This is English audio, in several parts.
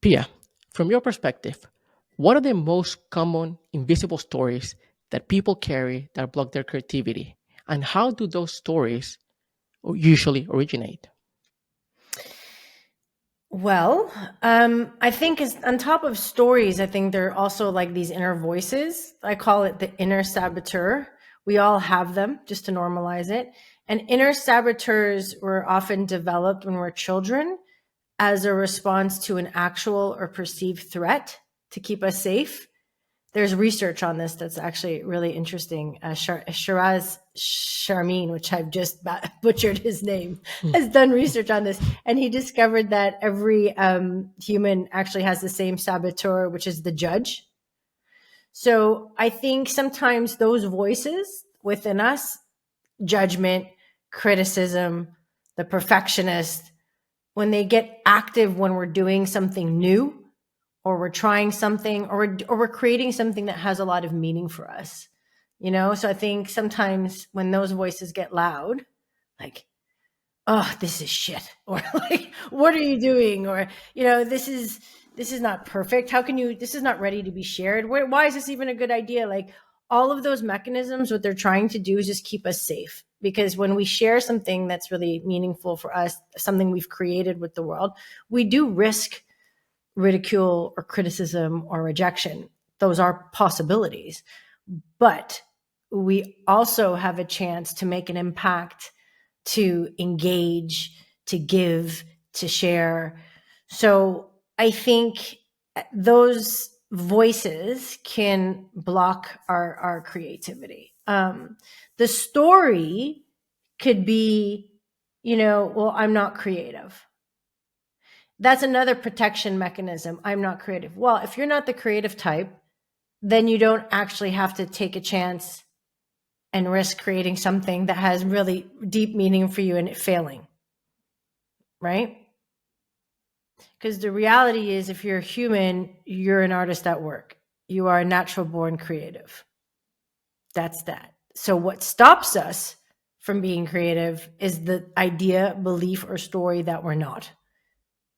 Pia, from your perspective, what are the most common invisible stories that people carry that block their creativity? And how do those stories usually originate? Well, I think is on top of stories, I think there are also like these inner voices. I call it the inner saboteur. We all have them, just to normalize it. And inner saboteurs were often developed when we're children as a response to an actual or perceived threat to keep us safe. There's research on this that's actually really interesting. Shiraz Chamine, which I've just butchered his name, has done research on this, and he discovered that every human actually has the same saboteur, which is the judge. So I think sometimes those voices within us, judgment, criticism, the perfectionist, when they get active when we're doing something new, or we're trying something, or we're creating something that has a lot of meaning for us, So I think sometimes when those voices get loud, like, oh, this is shit, or like, what are you doing, or this is not perfect. How can you? This is not ready to be shared. Why is this even a good idea? Like all of those mechanisms, what they're trying to do is just keep us safe. Because when we share something that's really meaningful for us, something we've created with the world, we do risk ridicule or criticism or rejection. Those are possibilities. But we also have a chance to make an impact, to engage, to give, to share. So I think those voices can block our creativity. The story could be, well, I'm not creative. That's another protection mechanism. I'm not creative. Well, if you're not the creative type, then you don't actually have to take a chance and risk creating something that has really deep meaning for you and it failing. Right? Because the reality is, if you're a human, you're an artist at work. You are a natural born creative. That's that. So what stops us from being creative is the idea, belief, or story that we're not.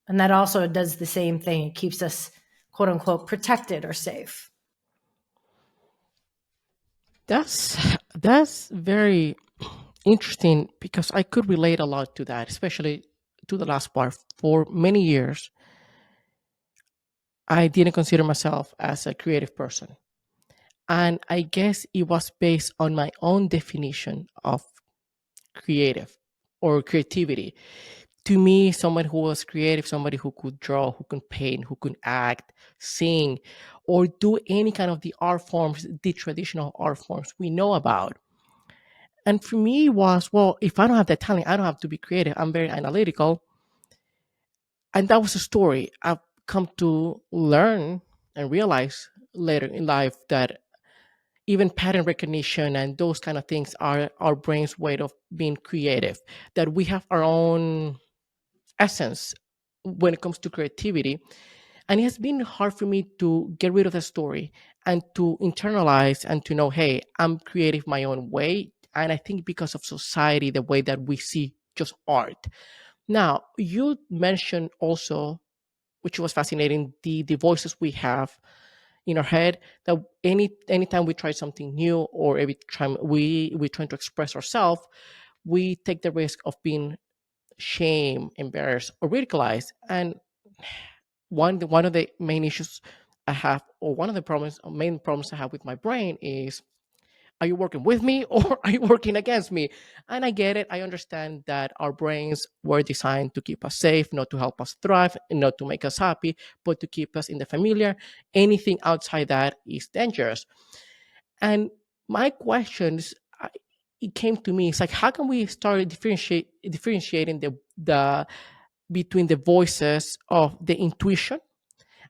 And that also does the same thing. It keeps us, quote unquote, protected or safe. That's very interesting because I could relate a lot to that, especially to the last part. For many years, I didn't consider myself as a creative person. And I guess it was based on my own definition of creative or creativity. To me, someone who was creative, somebody who could draw, who could paint, who could act, sing, or do any kind of the art forms, the traditional art forms we know about. And for me, it was, well, if I don't have that talent, I don't have to be creative. I'm very analytical. And that was a story I've come to learn and realize later in life that even pattern recognition and those kind of things are our brain's way of being creative, that we have our own essence when it comes to creativity. And it has been hard for me to get rid of the story and to internalize and to know, hey, I'm creative my own way. And I think because of society, the way that we see just art. Now, you mentioned also, which was fascinating, the voices we have in our head, that anytime we try something new, or every time we try to express ourselves, we take the risk of being shame, embarrassed, or ridiculized. And one of the main issues I have, or one of the main problems I have with my brain is, are you working with me or are you working against me? And I get it. I understand that our brains were designed to keep us safe, not to help us thrive, and not to make us happy, but to keep us in the familiar. Anything outside that is dangerous. And my questions, it came to me, it's like, how can we start differentiating the between the voices of the intuition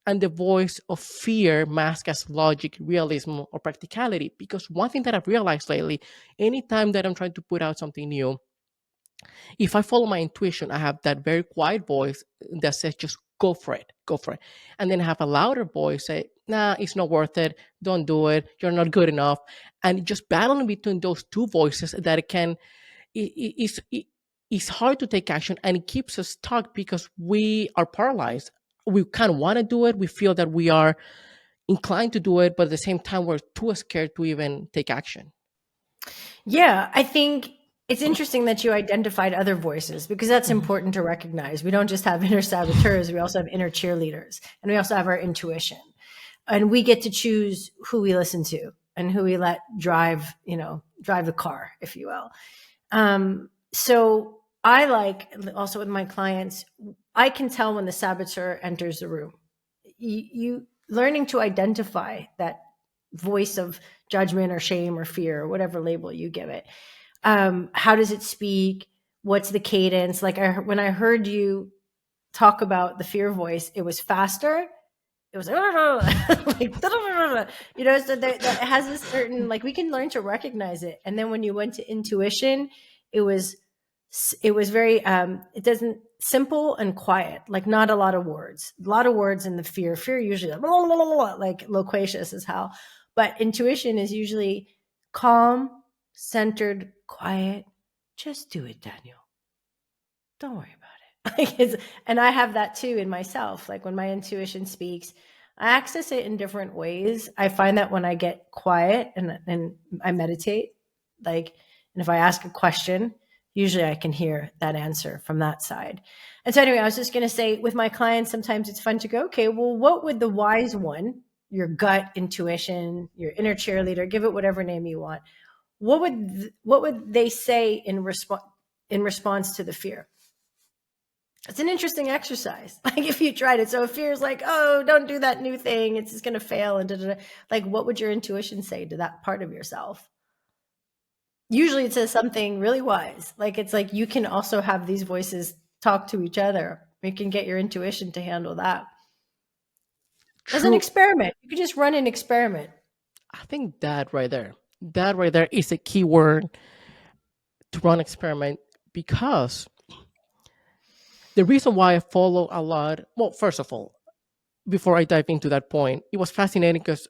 and the voice of fear masked as logic, realism, or practicality? Because one thing that I've realized lately, anytime that I'm trying to put out something new, if I follow my intuition, I have that very quiet voice that says, just go for it, go for it. And then I have a louder voice say, nah, it's not worth it, don't do it, you're not good enough. And just battling between those two voices, that it can, it's hard to take action, and it keeps us stuck because we are paralyzed. we kind of want to do it. We feel that we are inclined to do it, but at the same time, we're too scared to even take action. Yeah, I think it's interesting that you identified other voices because that's Mhm. important to recognize. We don't just have inner saboteurs, we also have inner cheerleaders, and we also have our intuition. And we get to choose who we listen to and who we let drive, drive the car, if you will. So I like also with my clients, I can tell when the saboteur enters the room. You learning to identify that voice of judgment or shame or fear or whatever label you give it. How does it speak? What's the cadence? Like when I heard you talk about the fear voice, it was faster. It was like, so that has a certain, like, we can learn to recognize it. And then when you went to intuition, it was very it doesn't simple and quiet, like not a lot of words, in the fear usually like loquacious as hell, but intuition is usually calm, centered, quiet. Just do it, Daniel. Don't worry about it. And I have that too in myself. Like when my intuition speaks, I access it in different ways. I find that when I get quiet and I meditate, like, and if I ask a question, usually I can hear that answer from that side. And so anyway, I was just going to say with my clients, sometimes it's fun to go, okay, well, what would the wise one, your gut intuition, your inner cheerleader, give it whatever name you want. What would they say in response to the fear? It's an interesting exercise. Like if you tried it. So if fear is like, oh, don't do that new thing, it's just going to fail. And da-da-da. Like, what would your intuition say to that part of yourself? Usually it says something really wise. Like it's like you can also have these voices talk to each other. You can get your intuition to handle that. As an True. experiment, you could just run an experiment. I think that right there is a key word to run experiment, because the reason why I follow a lot, well, first of all, before I dive into that point, it was fascinating because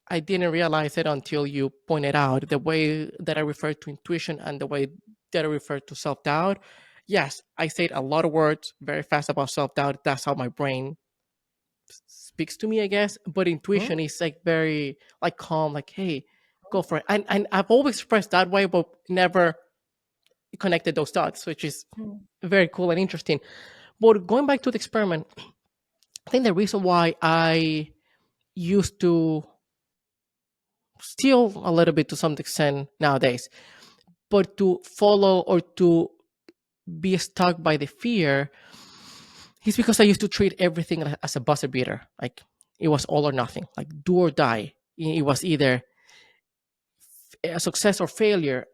I didn't realize it until you pointed out the way that I refer to intuition and the way that I refer to self doubt. Yes, I said a lot of words very fast about self doubt. That's how my brain speaks to me, I guess. But intuition Hmm? is like very like calm, like, hey, go for it. And I've always expressed that way, but never connected those dots, which is very cool and interesting. But going back to the experiment, I think the reason why I used to still a little bit to some extent nowadays, but to follow or to be stuck by the fear is because I used to treat everything as a buzzer beater. Like it was all or nothing, like do or die. It was either a success or failure.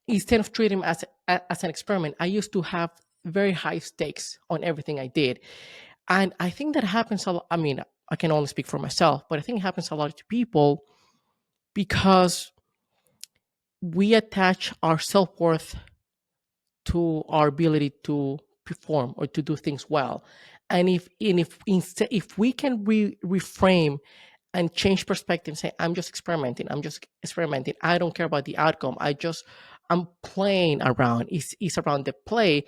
Instead of treating them as an experiment, I used to have very high stakes on everything I did. And I think that happens a lot. I mean, I can only speak for myself, but I think it happens a lot to people because we attach our self worth to our ability to perform or to do things well. And if we can reframe and change perspective, say, I'm just experimenting, I don't care about the outcome, I'm playing around, it's around the play,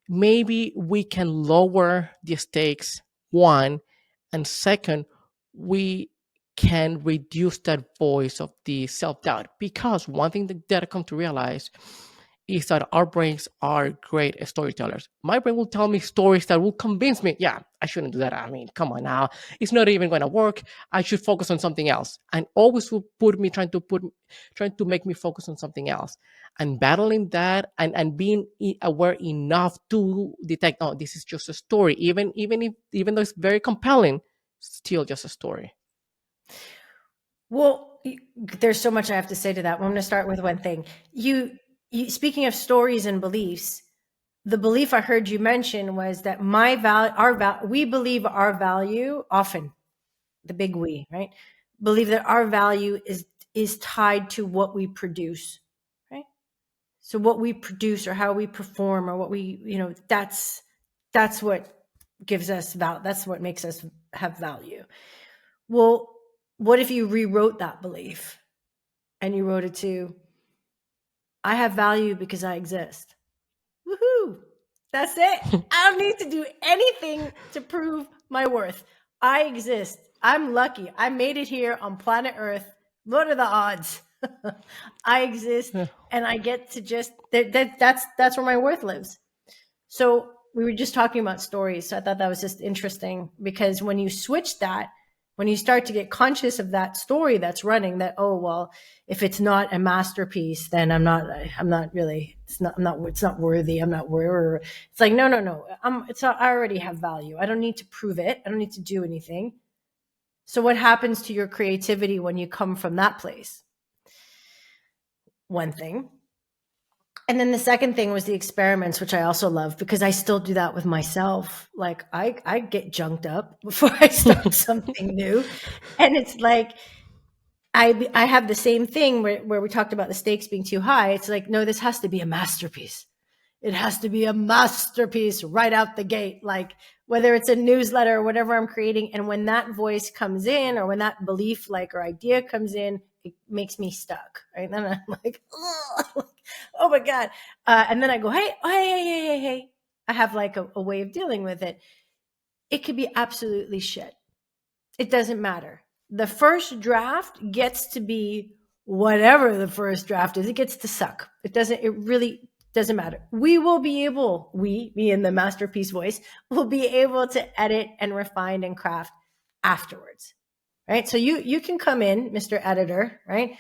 maybe we can lower the stakes, one, and second, we can reduce that voice of the self-doubt, because one thing that I come to realize is that our brains are great storytellers. My brain will tell me stories that will convince me, yeah, I shouldn't do that. I mean, come on now. It's not even going to work. I should focus on something else. And always will trying to make me focus on something else. And battling that and being aware enough to detect, oh, this is just a story. Even though it's very compelling, still just a story. Well, there's so much I have to say to that. I'm going to start with one thing. You speaking of stories and beliefs, the belief I heard you mention was that we believe our value often, the big we, right? Believe that our value is tied to what we produce, right? So what we produce or how we perform or what we, that's what gives us value. That's what makes us have value. Well, what if you rewrote that belief and you wrote it to, I have value because I exist. Woohoo! That's it. I don't need to do anything to prove my worth. I exist. I'm lucky. I made it here on planet Earth. What are the odds? I exist, Yeah. and I get to just that's where my worth lives. So we were just talking about stories. So I thought that was just interesting, because when you switch that, when you start to get conscious of that story that's running, that, oh, well, if it's not a masterpiece, then I'm not really, it's not worthy. I'm not worthy. It's like, no. I already have value. I don't need to prove it. I don't need to do anything. So what happens to your creativity when you come from that place? One thing. And then the second thing was the experiments, which I also love, because I still do that with myself. Like I get junked up before I start something new. And it's like, I have the same thing where we talked about the stakes being too high. It's like, no, this has to be a masterpiece. It has to be a masterpiece right out the gate. Like whether it's a newsletter or whatever I'm creating. And when that voice comes in, or when that belief, like, or idea comes in, it makes me stuck. Right. And then I'm like, oh my God. And then I go, hey. I have like a way of dealing with it. It could be absolutely shit. It doesn't matter. The first draft gets to be whatever the first draft is. It gets to suck. It really doesn't matter. We will be able, me and the masterpiece voice, will be able to edit and refine and craft afterwards. Right. So you can come in, Mr. Editor, right?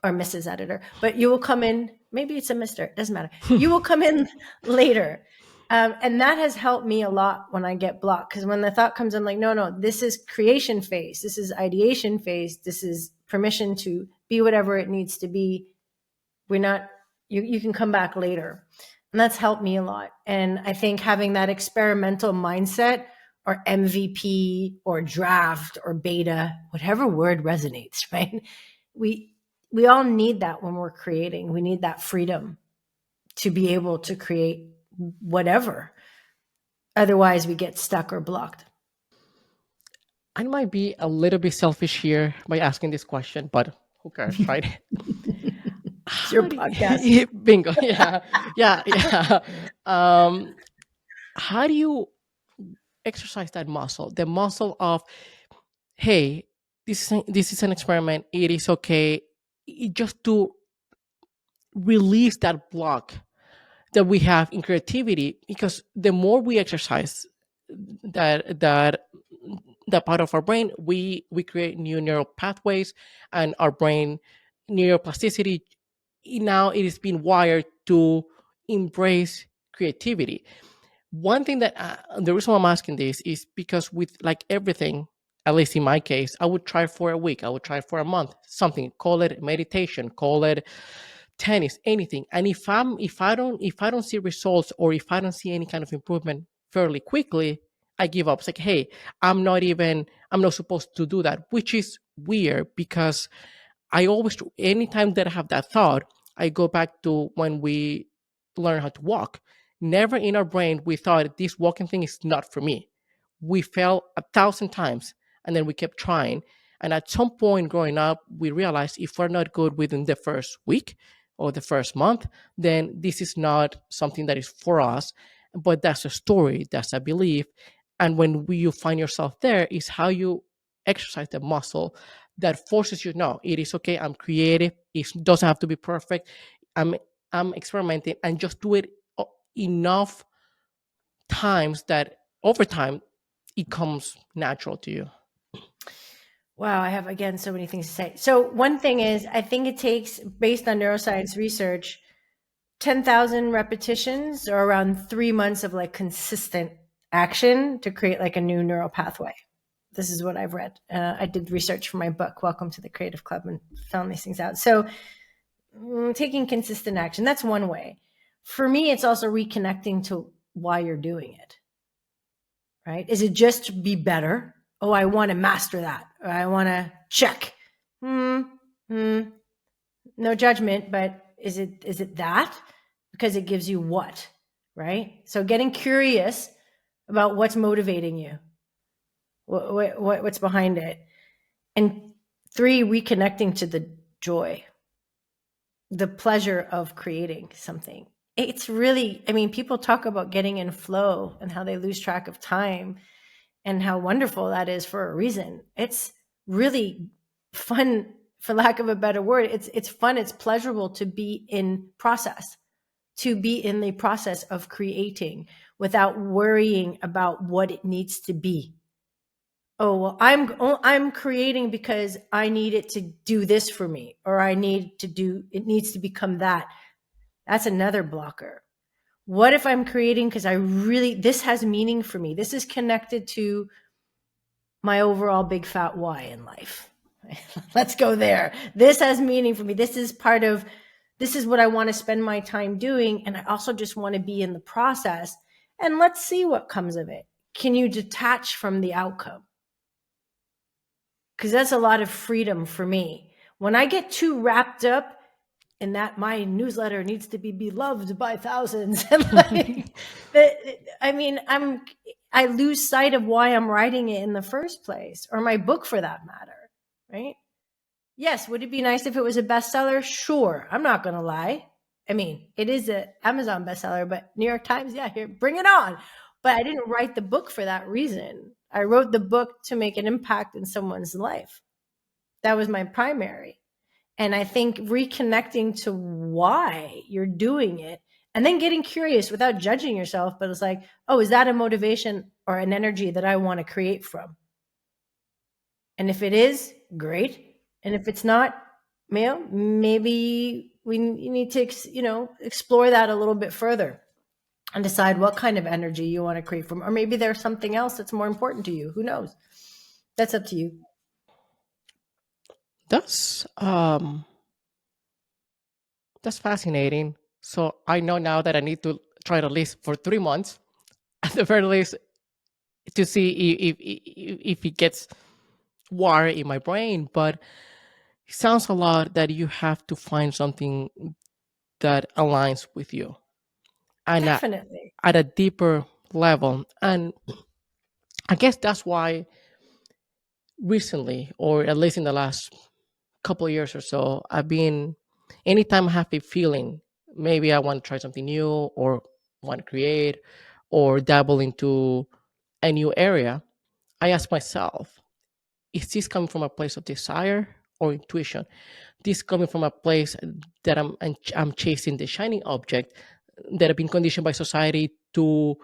Or Mrs. Editor, but you will come in, maybe it's a Mr. It doesn't matter. You will come in later. And that has helped me a lot when I get blocked. Because when the thought comes, I'm like, no, this is creation phase. This is ideation phase. This is permission to be whatever it needs to be. We're not, you can come back later. And that's helped me a lot. And I think having that experimental mindset, or MVP, or draft, or beta, whatever word resonates, right? We all need that when we're creating. We need that freedom to be able to create whatever. Otherwise, we get stuck or blocked. I might be a little bit selfish here by asking this question, but who cares, right? It's your podcast. Bingo. Yeah. How do you exercise that muscle? The muscle of, hey, this is an experiment. It is okay. Just to release that block that we have in creativity, because the more we exercise that part of our brain, we create new neural pathways, and our brain neuroplasticity now it is being wired to embrace creativity. One thing that the reason why I'm asking this is because with like everything, at least in my case, I would try for a week, I would try for a month, something, call it meditation, call it tennis, anything. And if I don't see results, or if I don't see any kind of improvement fairly quickly, I give up. It's like, hey, I'm not supposed to do that, which is weird, because I always, anytime that I have that thought, I go back to when we learn how to walk. Never in our brain we thought this walking thing is not for me. We fell 1,000 times, and then we kept trying. And at some point growing up, we realized if we're not good within the first week or the first month, then this is not something that is for us. But that's a story, that's a belief. And when you find yourself there, is how you exercise the muscle that forces you, no, it is okay, I'm creative, it doesn't have to be perfect, i'm I'm experimenting, and just do it enough times that over time it comes natural to you. Wow, I have, again, so many things to say. So one thing is, I think it takes, based on neuroscience research, 10,000 repetitions, or around 3 months of like consistent action, to create like a new neural pathway. This is what I've read. I did research for my book, Welcome to the Creative Club, and found these things out. So taking consistent action, that's one way. For me, it's also reconnecting to why you're doing it, right? Is it just to be better? Oh, I want to master that. Or I want to check. No judgment, but is it that? Because it gives you what, right? So getting curious about what's motivating you, what's behind it. And 3, reconnecting to the joy, the pleasure of creating something. It's really, I mean, people talk about getting in flow and how they lose track of time. and how wonderful that is for a reason. It's really fun, for lack of a better word. It's fun, it's pleasurable to be in process, to be in the process of creating without worrying about what it needs to be. Oh, well, I'm creating because I need it to do this for me, or it needs to become that. That's another blocker. What if I'm creating because this has meaning for me? This is connected to my overall big fat why in life. Let's go there. This has meaning for me. This is what I want to spend my time doing. And I also just want to be in the process, and let's see what comes of it. Can you detach from the outcome? Because that's a lot of freedom for me. When I get too wrapped up in that my newsletter needs to be beloved by thousands, and I lose sight of why I'm writing it in the first place, or my book for that matter, right? Yes, would it be nice if it was a bestseller? Sure, I'm not going to lie. I mean, it is an Amazon bestseller, but New York Times, yeah, here, bring it on. But I didn't write the book for that reason. I wrote the book to make an impact in someone's life. That was my primary. And I think reconnecting to why you're doing it, and then getting curious without judging yourself, but it's like, oh, is that a motivation or an energy that I want to create from? And if it is, great. And if it's not, maybe you need to, explore that a little bit further and decide what kind of energy you want to create from. Or maybe there's something else that's more important to you. Who knows? That's up to you. That's fascinating. So I know now that I need to try to list for 3 months at the very least to see if it gets wired in my brain. But it sounds a lot that you have to find something that aligns with you and Definitely. at a deeper level. And I guess that's why recently, or at least in the last couple of years or so, I've been, anytime I have a feeling, maybe I want to try something new or want to create or dabble into a new area, I ask myself, is this coming from a place of desire or intuition? This coming from a place that I'm chasing the shining object that I've been conditioned by society to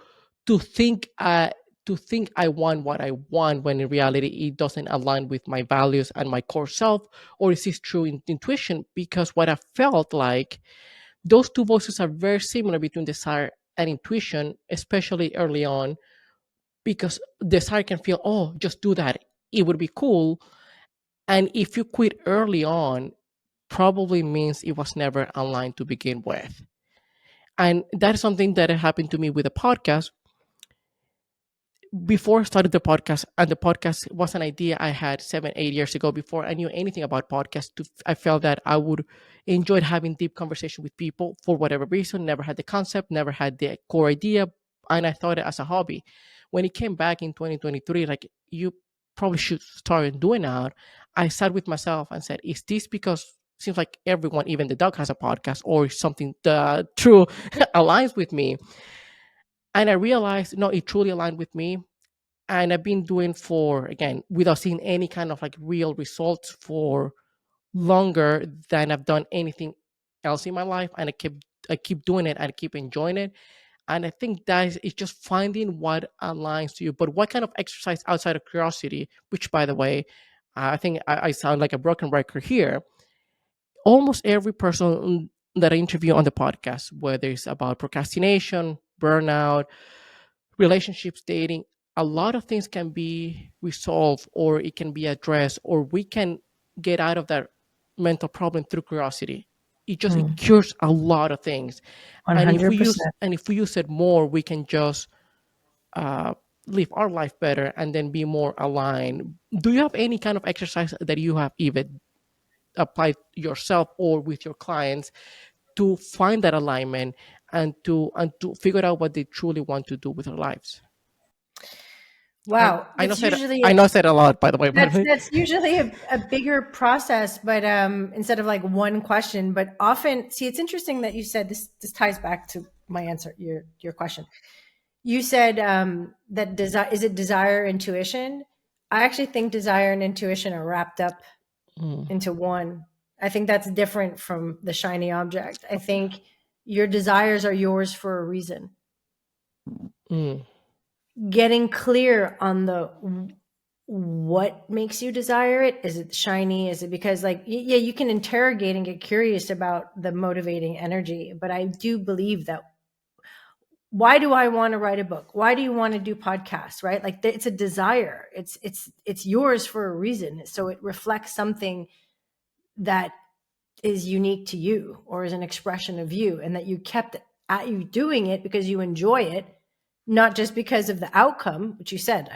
think to think I want what I want when in reality it doesn't align with my values and my core self, or is this true intuition? Because what I felt like those two voices are very similar between desire and intuition, especially early on, because desire can feel, oh, just do that, it would be cool. And if you quit early on, probably means it was never aligned to begin with. And that is something that happened to me with a podcast. Before I started the podcast, and the podcast was an idea I had 7 8 years ago, before I knew anything about podcasts, I felt that I would enjoy having deep conversation with people for whatever reason. Never had the concept, never had the core idea, and I thought it as a hobby. When it came back in 2023, like, you probably should start doing that, I sat with myself and said, is this because seems like everyone, even the dog, has a podcast, or something that true aligns with me? And I realized, no, it truly aligned with me. And I've been doing, for, again, without seeing any kind of like real results, for longer than I've done anything else in my life. And I keep doing it and I keep enjoying it. And I think that is just finding what aligns to you. But what kind of exercise outside of curiosity, which, by the way, I think I sound like a broken record here. Almost every person that I interview on the podcast, whether it's about procrastination, burnout, relationships, dating, a lot of things can be resolved, or it can be addressed, or we can get out of that mental problem through curiosity. It cures a lot of things. And if we use 100%. and if we use it more, we can just uh, live our life better and then be more aligned. Do you have any kind of exercise that you have even applied yourself or with your clients to find that alignment, and to figure out what they truly want to do with their lives? I, Wow. I know That's said usually I know I said a lot, by the way, but that's usually a bigger process, but instead of like one question, but often, see, it's interesting that you said this ties back to my answer, your question. You said that desire, is it desire, intuition? I actually think desire and intuition are wrapped up Mm, into one. I think that's different from the shiny object. I think your desires are yours for a reason. mm, Getting clear on the what makes you desire it. Is it shiny? Is it because, like, yeah, you can interrogate and get curious about the motivating energy, but I do believe that, why do I want to write a book? Why do you want to do podcasts? Right? Like, it's a desire. It's yours for a reason. So it reflects something that is unique to you, or is an expression of you, and that you kept at you doing it because you enjoy it, not just because of the outcome, which you said,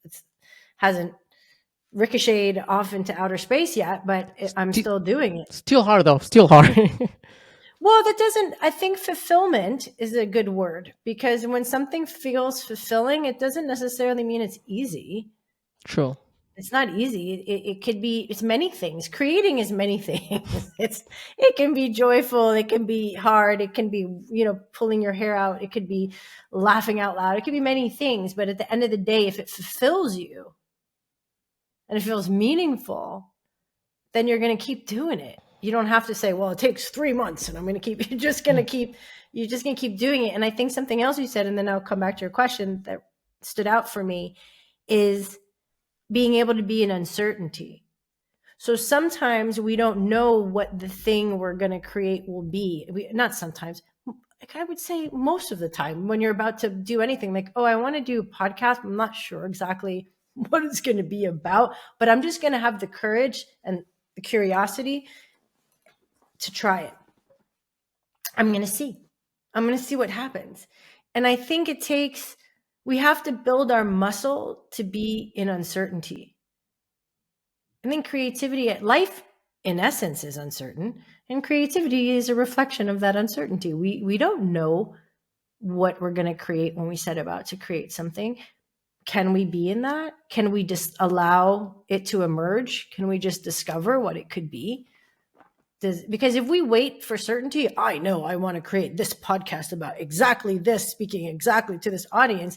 it's hasn't ricocheted off into outer space yet, but I'm Sti- still doing it. Still hard though. Still hard. Well, that doesn't, I think fulfillment is a good word, because when something feels fulfilling, it doesn't necessarily mean it's easy. True. It's not easy. It could be, it's many things. Creating is many things. It can be joyful. It can be hard. It can be, pulling your hair out. It could be laughing out loud. It could be many things. But at the end of the day, if it fulfills you and it feels meaningful, then you're going to keep doing it. You don't have to say, well, it takes 3 months and I'm going to keep, you're just going to keep doing it. And I think something else you said, and then I'll come back to your question, that stood out for me, is being able to be in uncertainty. So sometimes we don't know what the thing we're going to create will be. Not sometimes, like I would say most of the time, when you're about to do anything, like, oh, I want to do a podcast. I'm not sure exactly what it's going to be about, but I'm just going to have the courage and the curiosity to try it. I'm going to see. I'm going to see what happens. And I think we have to build our muscle to be in uncertainty. I think life in essence is uncertain, and creativity is a reflection of that uncertainty. We don't know what we're going to create when we set about to create something. Can we be in that? Can we just allow it to emerge? Can we just discover what it could be? Because if we wait for certainty, I know I want to create this podcast about exactly this, speaking exactly to this audience.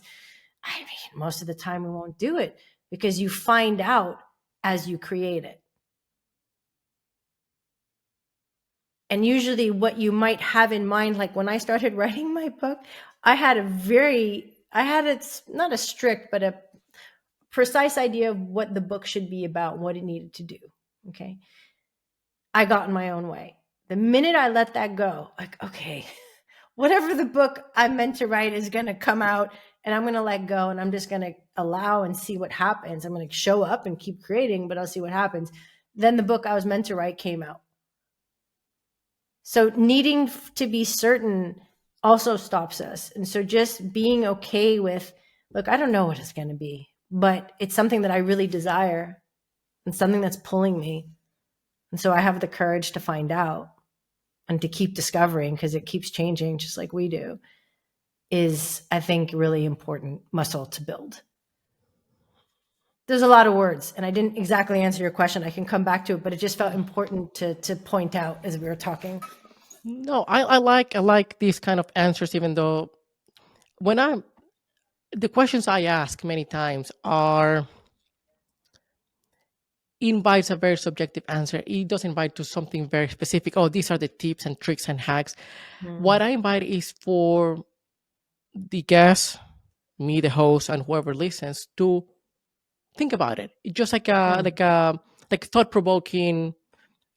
I mean, most of the time we won't do it, because you find out as you create it. And usually what you might have in mind, like when I started writing my book, I had it's not a strict, but a precise idea of what the book should be about, what it needed to do. Okay. I got in my own way. The minute I let that go, like, okay, whatever the book I'm meant to write is going to come out, and I'm going to let go, and I'm just going to allow and see what happens. I'm going to show up and keep creating, but I'll see what happens. Then the book I was meant to write came out. So needing to be certain also stops us. And so just being okay with, look, I don't know what it's going to be, but it's something that I really desire and something that's pulling me. And so I have the courage to find out and to keep discovering, because it keeps changing just like we do, is, I think, really important muscle to build. There's a lot of words, and I didn't exactly answer your question. I can come back to it, but it just felt important to point out as we were talking. No, I like these kind of answers, even though when the questions I ask many times are invites a very subjective answer. It doesn't invite to something very specific. Oh, these are the tips and tricks and hacks. What I invite is for the guest, me, the host, and whoever listens to think about it. It's just like thought provoking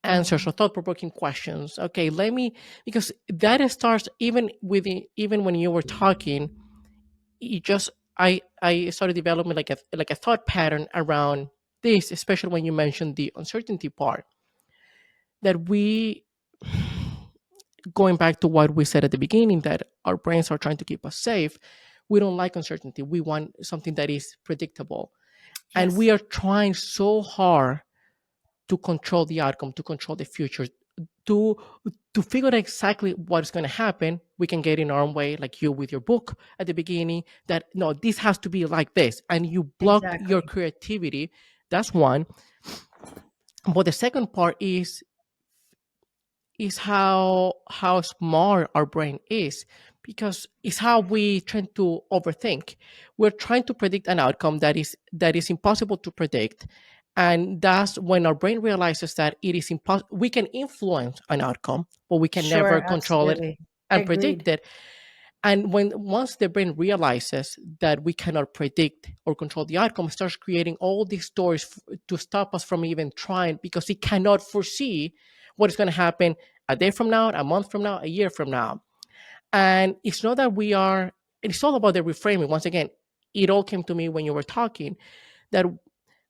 answers or thought provoking questions. Okay, let me, because that starts even when you were talking. It just I started developing like a thought pattern around this, especially when you mentioned the uncertainty part. That we, going back to what we said at the beginning, that our brains are trying to keep us safe. We don't like uncertainty. We want something that is predictable, and Yes, we are trying so hard to control the outcome, to control the future, to to figure out exactly what's going to happen. We can get in our own way, like you with your book at the beginning, that no, this has to be like this, and you block your exactly. creativity. That's one. But the second part is how smart our brain is. because it's how we tend to overthink. We're trying to predict an outcome that is impossible to predict, and that's when our brain realizes that it is impossible. We can influence an outcome, but we can Sure, never control it absolutely. and Agreed. predict it. And when once the brain realizes that we cannot predict or control the outcome, it starts creating all these stories to stop us from even trying, because it cannot foresee what is going to happen a day from now, a month from now, a year from now. And it's not that we are, it's all about the reframing. Once again, it all came to me when you were talking that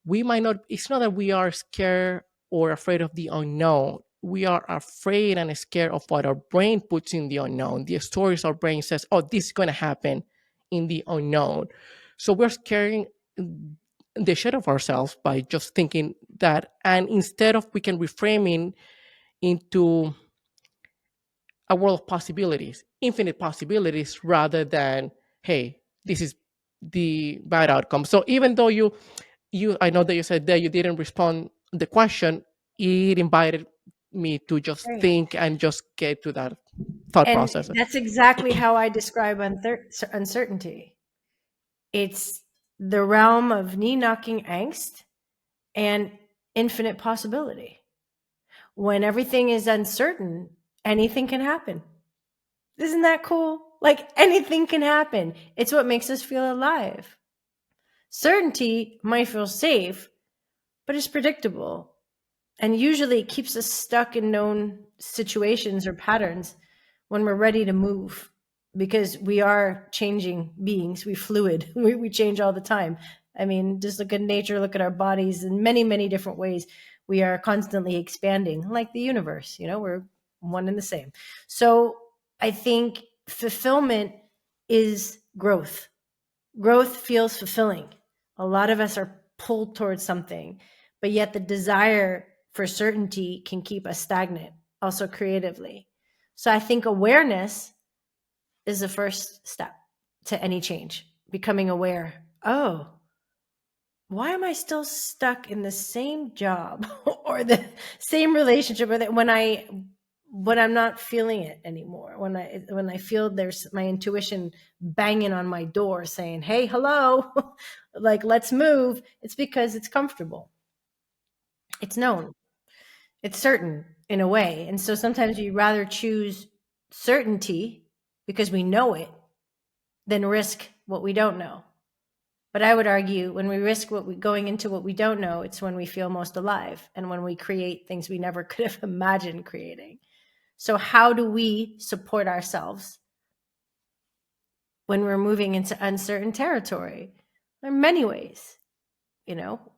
we might not, it's not that we are scared or afraid of the unknown. We are afraid and scared of what our brain puts in the unknown, the stories our brain says, oh, this is going to happen in the unknown. So we're scaring the shit of ourselves by just thinking that. And instead of, we can reframing into a world of possibilities, infinite possibilities, rather than, hey, this is the bad outcome. So even though I know that you said that you didn't respond the question, it invited me to just Right. think and just get to that thought And process. that's exactly how I describe uncertainty. It's the realm of knee knocking angst and infinite possibility. When everything is uncertain, anything can happen. Isn't that cool? Like anything can happen. It's what makes us feel alive. Certainty might feel safe, but it's predictable. And usually it keeps us stuck in known situations or patterns when we're ready to move, because we are changing beings. We fluid. We change all the time. I mean, just look at nature, look at our bodies in many, many different ways. We are constantly expanding, like the universe, we're one and the same. So I think fulfillment is growth. Growth feels fulfilling. A lot of us are pulled towards something, but yet the desire for certainty can keep us stagnant, also creatively. So I think awareness is the first step to any change. Becoming aware. Oh, why am I still stuck in the same job or the same relationship when I'm not feeling it anymore? When I feel there's my intuition banging on my door saying, "Hey, hello, like let's move." It's because it's comfortable. It's known. It's certain in a way. And so sometimes we rather choose certainty because we know it than risk what we don't know. But I would argue when we risk going into what we don't know, it's when we feel most alive and when we create things we never could have imagined creating. So how do we support ourselves when we're moving into uncertain territory? There are many ways.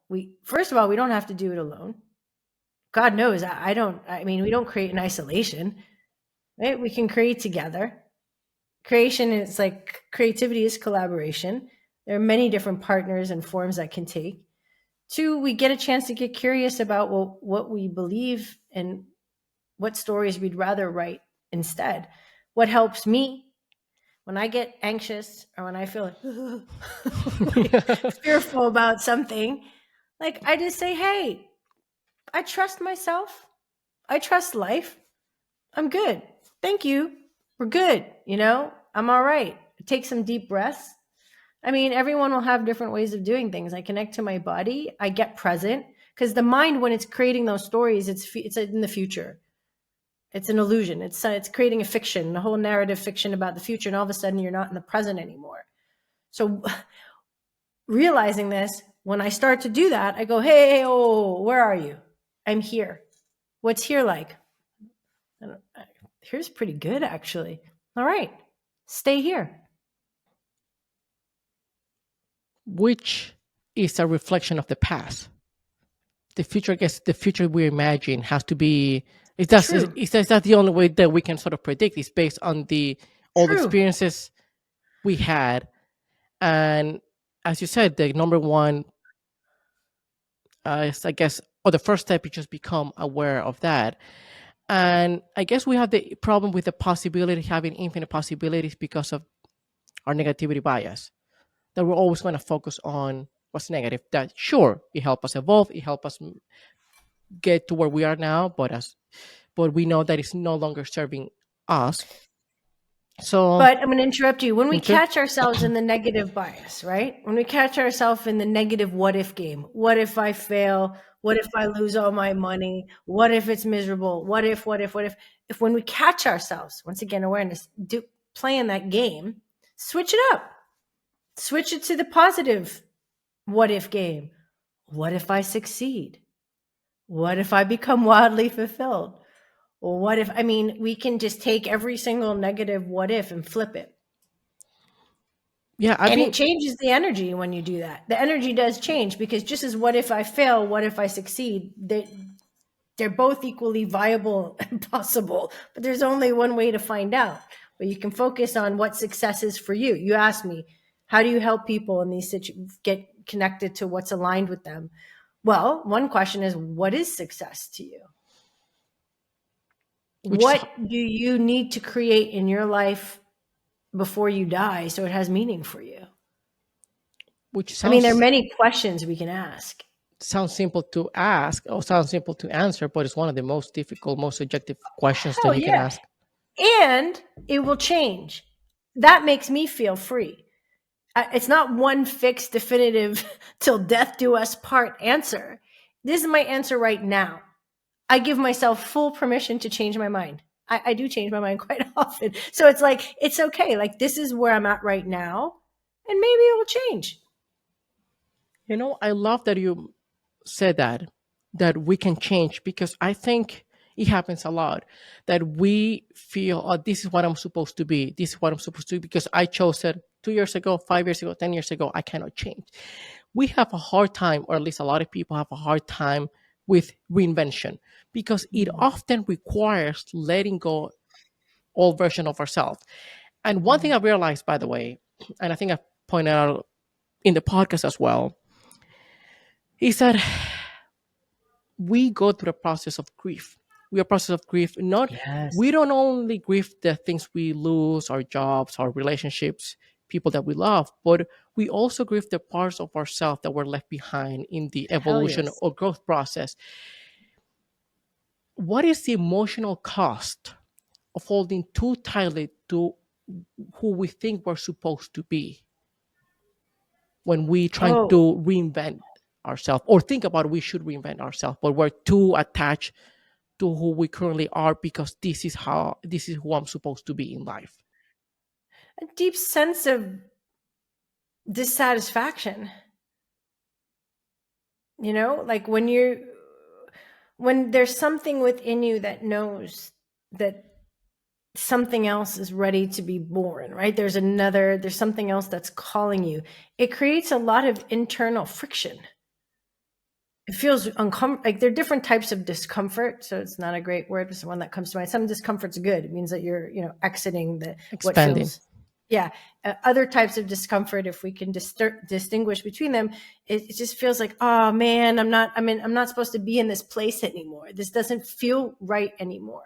We first of all, we don't have to do it alone. God knows we don't create in isolation, right? We can create together. Creation is like creativity is collaboration. There are many different partners and forms that can take. Two, we get a chance to get curious about what we believe and what stories we'd rather write instead. What helps me when I get anxious or when I feel like fearful about something, like I just say, hey, I trust myself. I trust life. I'm good. Thank you. We're good. I'm all right. Take some deep breaths. I mean, everyone will have different ways of doing things. I connect to my body. I get present, because the mind, when it's creating those stories, it's in the future. It's an illusion. It's creating a fiction, a whole narrative fiction about the future, and all of a sudden you're not in the present anymore. So realizing this, when I start to do that, I go, hey, oh, where are you? I'm here. What's here like? Here's pretty good, actually. All right, stay here. Which is a reflection of the past. The future, I guess, the future we imagine has to be. True, Is that the only way that we can sort of predict? Is based on the all the true. experiences we had, and as you said, the number one, is, I guess, or the first step is just become aware of that. And I guess we have the problem with the possibility, having infinite possibilities, because of our negativity bias. That we're always going to focus on what's negative. That, sure, it helps us evolve, it helps us get to where we are now, but we know that it's no longer serving us. So, But I'm going to interrupt you. When we okay, catch ourselves in the negative bias, right? When we catch ourselves in the negative what if game, what if I fail? What if I lose all my money? What if it's miserable? What if? If when we catch ourselves, once again, awareness, playing that game, switch it up. Switch it to the positive what if game. What if I succeed? What if I become wildly fulfilled? Well, what if, I mean, we can just take every single negative what if and flip it. yeah, I've And it been changes the energy when you do that. The energy does change because just as what if I fail, what if I succeed, they're both equally viable and possible, but there's only one way to find out. But you can focus on what success is for you. You asked me, how do you help people in these situations get connected to what's aligned with them? Well, one question is, what is success to you? which is What do you need to create in your life before you die so it has meaning for you? which I mean, there are sounds many questions we can ask. sounds simple to ask or sounds simple to answer, but it's one of the most difficult, most subjective questions that Hell you can yeah. ask. And it will change. That makes me feel free. It's not one fixed, definitive, till death do us part answer. This is my answer right now. I give myself full permission to change my mind. I do change my mind quite often. So it's like, it's okay. Like, this is where I'm at right now, and maybe it will change. I love that you said that we can change, because I think it happens a lot that we feel, oh, this is what I'm supposed to be. This is what I'm supposed to be because I chose it 2 years ago, 5 years ago, 10 years ago. I cannot change. We have a hard time, or at least a lot of people have a hard time with reinvention, because it often requires letting go old version of ourselves. And one thing I realized, by the way, and I think I pointed out in the podcast as well, is that we go through the process of grief. We are process of grief. Not Yes. We don't only grieve the things we lose, our jobs, our relationships, people that we love, but we also grieve the parts of ourselves that were left behind in the Hell evolution yes. or growth process. What is the emotional cost of holding too tightly to who we think we're supposed to be when we trying Oh, to reinvent ourselves, or think about we should reinvent ourselves, but we're too attached to who we currently are because this is who I'm supposed to be in life. a deep sense of dissatisfaction. Like when there's something within you that knows that something else is ready to be born, right? There's something else that's calling you. It creates a lot of internal friction. It feels uncomfortable. Like, there are different types of discomfort, so it's not a great word, but one that comes to mind. Some discomfort's good. It means that you're, exiting what Expanding. feels. Yeah. Other types of discomfort, if we can distinguish between them, it just feels like, oh man, I'm not supposed to be in this place anymore. This doesn't feel right anymore.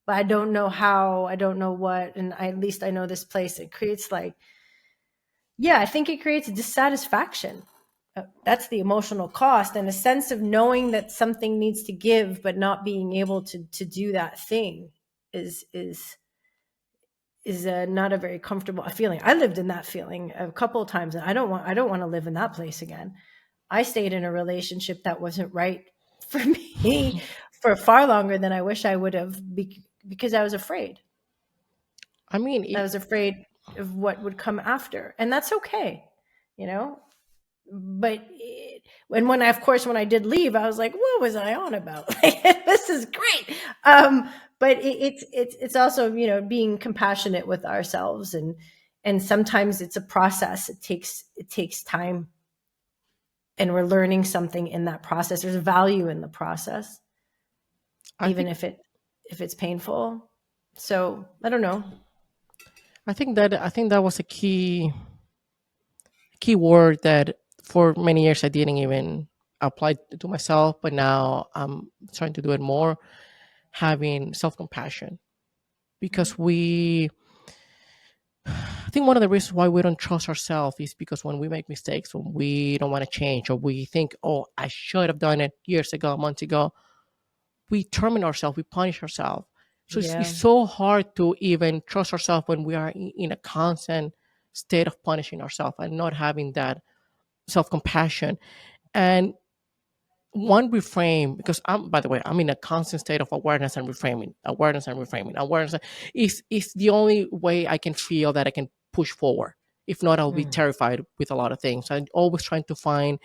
But I don't know how, I don't know what, and at least I know this place. It creates like, yeah, I think it creates dissatisfaction. That's the emotional cost, and a sense of knowing that something needs to give, but not being able to do that thing is not a very comfortable feeling. I lived in that feeling a couple of times, and I don't want to live in that place again. I stayed in a relationship that wasn't right for me for far longer than I wish I would have, because I was afraid. I mean, I was afraid of what would come after, and that's okay, you know. But when I, of course, when I did leave, I was like, "What was I on about? Like, this is great." But it's also, being compassionate with ourselves, and sometimes it's a process. It takes time, and we're learning something in that process. There's value in the process, I even think if it's painful. So I don't know. I think that was a key word that for many years I didn't even apply to myself, but now I'm trying to do it more, having self compassion, because I think one of the reasons why we don't trust ourselves is because when we make mistakes, when we don't want to change, or we think, oh, I should have done it years ago, months ago, we terminate ourselves, we punish ourselves. So it's Yeah. so hard to even trust ourselves when we are in a constant state of punishing ourselves and not having that self compassion. And one reframe, because I'm, by the way, I'm in a constant state of awareness and reframing, awareness and reframing. Awareness is the only way I can feel that I can push forward. If not, I'll be Mm. terrified with a lot of things. I'm always trying to find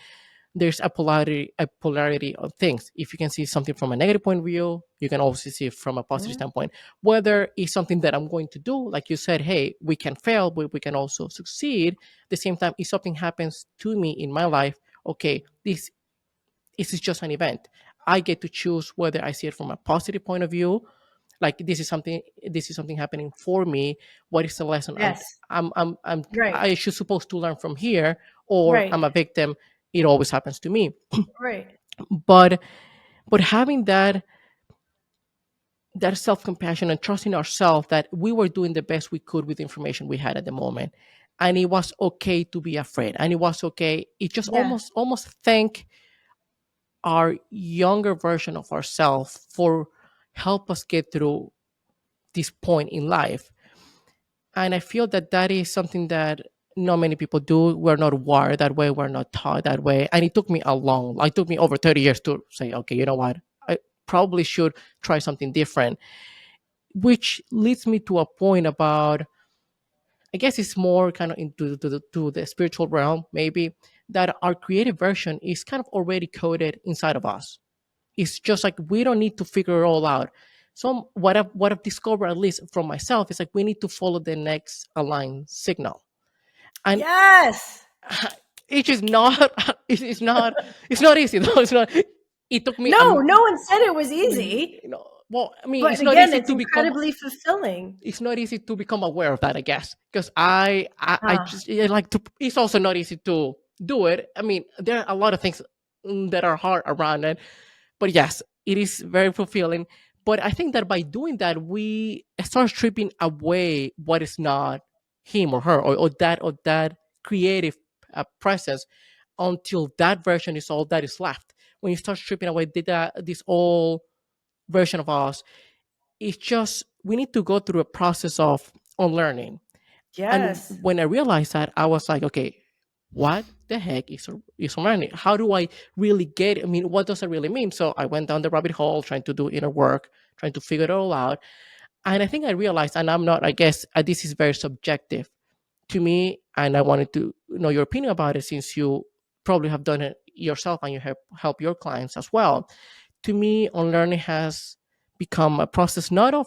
there's a polarity of things. If you can see something from a negative point of view, you can also see it from a positive Mm. standpoint. Whether it's something that I'm going to do, like you said, hey, we can fail, but we can also succeed. At the same time, if something happens to me in my life, okay, this is just an event. I get to choose whether I see it from a positive point of view, like this is something happening for me. What is the lesson Yes. Right. I should supposed to learn from here, or Right. I'm a victim. It always happens to me. Right. But having that self compassion and trusting ourselves that we were doing the best we could with the information we had at the moment, and it was okay to be afraid, and it was okay. It just Yeah. almost thank our younger version of ourselves for help us get through this point in life. And I feel that that is something that not many people do. We're not wired that way. We're not taught that way. And it took me it took me over 30 years to say, okay, you know what? I probably should try something different, which leads me to a point about, I guess it's more kind of into to the spiritual realm, maybe, that our creative version is kind of already coded inside of us. It's just like we don't need to figure it all out. So what I've discovered, at least from myself, is like we need to follow the next aligned signal. And Yes. it is not it's not easy though. It's not. It took me No, no one said it was easy, well, I mean, but it's not again, easy it's to become incredibly fulfilling. aware of that, I guess, because I Ah, just I like to. It's also not easy to do it. I mean, there are a lot of things that are hard around it, but yes, it is very fulfilling. But I think that by doing that, we start stripping away what is not him or her, or that creative presence, until that version is all that is left. When you start stripping away this old version of us, it's just we need to go through a process of unlearning. And yes. when I realized that, I was like, okay, what the heck is unlearning? How do I really get it? I mean, what does it really mean? So I went down the rabbit hole trying to do inner work, trying to figure it all out. And I think I realized, and I'm not, I guess this is very subjective to me, and I wanted to know your opinion about it since you probably have done it yourself and you help your clients as well. To me, unlearning has become a process not of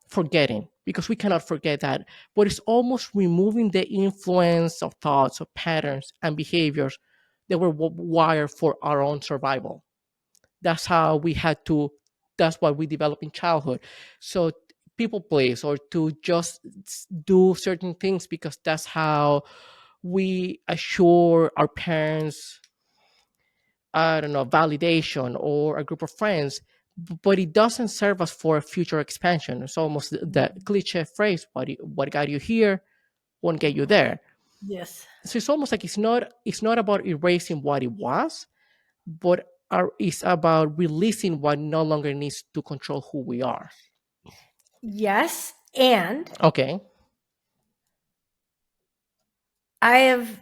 forgetting, because we cannot forget that, but it's almost removing the influence of thoughts, of patterns and behaviors that were wired for our own survival. That's how we had to, that's what we developed in childhood. So people please, or to just do certain things because that's how we assure our parents, I don't know, validation, or a group of friends, but it doesn't serve us for a future expansion. It's almost the cliche phrase, what got you here won't get you there. Yes. So it's almost like it's not about erasing what it was, but it's about releasing what no longer needs to control who we are. Yes. And Okay. I have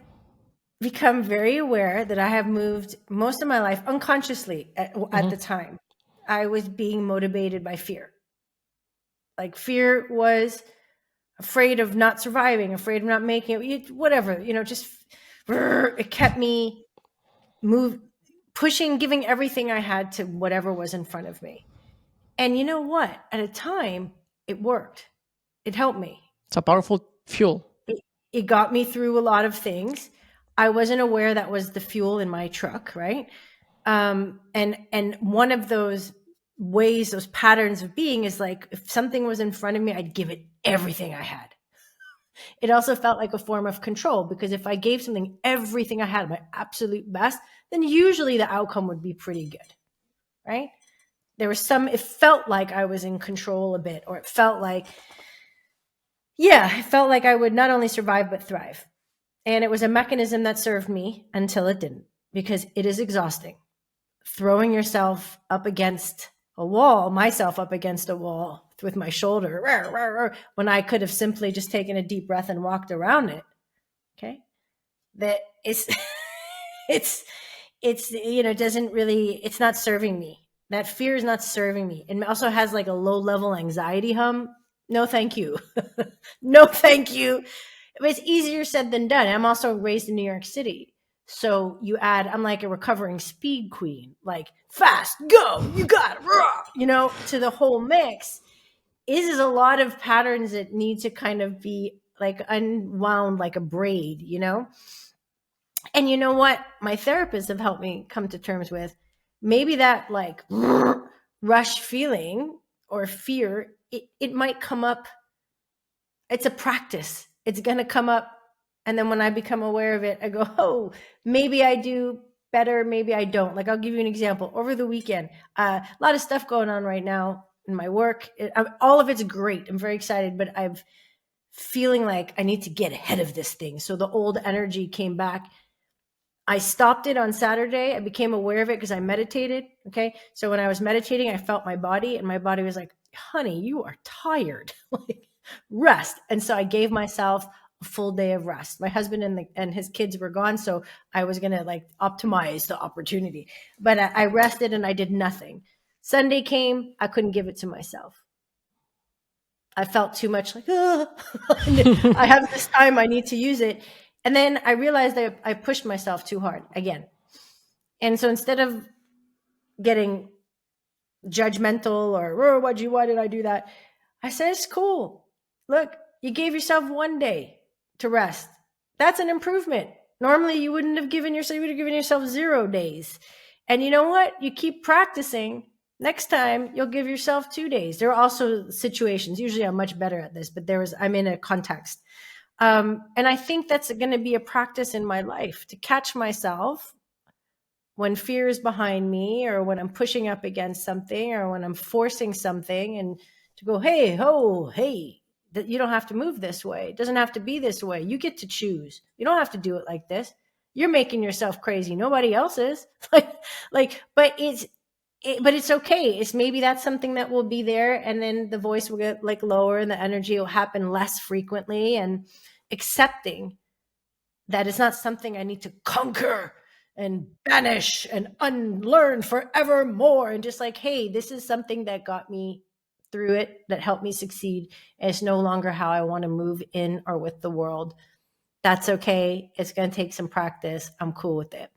become very aware that I have moved most of my life unconsciously at Hmm. the time. I was being motivated by fear. Like fear was afraid of not surviving, afraid of not making it, whatever, just it kept me move pushing, giving everything I had to whatever was in front of me. And you know what? At a time, it worked. It helped me. It's a powerful fuel. It got me through a lot of things. I wasn't aware that was the fuel in my truck, right? And one of those ways, those patterns of being is like if something was in front of me, I'd give it everything I had. It also felt like a form of control because if I gave something everything I had, my absolute best, then usually the outcome would be pretty good, right? It felt like I was in control a bit, or it felt like I would not only survive, but thrive. And it was a mechanism that served me until it didn't, because it is myself up against a wall with my shoulder, when I could have simply just taken a deep breath and walked around it. Okay. That is, it's, doesn't really, it's not serving me. That fear is not serving me. It also has like a low level anxiety hum. No, thank you. No, thank you. It's easier said than done. I'm also raised in New York City. So I'm like a recovering speed queen, like fast, go, you got it, to the whole mix. Is a lot of patterns that need to kind of be like unwound like a braid. And you know what? My therapists have helped me come to terms with maybe that like rush feeling or fear, it might come up. It's a practice. It's going to come up. And then when I become aware of it, I go, oh, maybe I do better. Maybe I don't. Like, I'll give you an example. Over the weekend, a lot of stuff going on right now in my work. All of it's great. I'm very excited, but I'm feeling like I need to get ahead of this thing. So the old energy came back. I stopped it on Saturday. I became aware of it because I meditated. Okay. So when I was meditating, I felt my body, and my body was like, honey, you are tired. Like, rest. And so I gave myself a full day of rest. My husband and his kids were gone. So I was going to like optimize the opportunity, but I rested and I did nothing. Sunday came. I couldn't give it to myself. I felt too much like, oh, I have this time. I need to use it. And then I realized that I pushed myself too hard again. And so instead of getting judgmental or, oh, why did I do that? I said, it's cool. Look, you gave yourself one day to rest. That's an improvement. Normally you would have given yourself 0 days. And you know what? You keep practicing. Next time you'll give yourself 2 days. There are also situations, usually I'm much better at this, but I'm in a context. And I think that's going to be a practice in my life, to catch myself when fear is behind me, or when I'm pushing up against something, or when I'm forcing something, and to go, hey, that you don't have to move this way. It doesn't have to be this way. You get to choose. You don't have to do it like this. You're making yourself crazy. Nobody else is. But it's okay. It's maybe that's something that will be there, and then the voice will get like lower and the energy will happen less frequently, and accepting that it's not something I need to conquer and banish and unlearn forevermore. And just like, hey, this is something that got me through it, that helped me succeed. And it's no longer how I want to move in or with the world. That's okay. It's going to take some practice. I'm cool with it.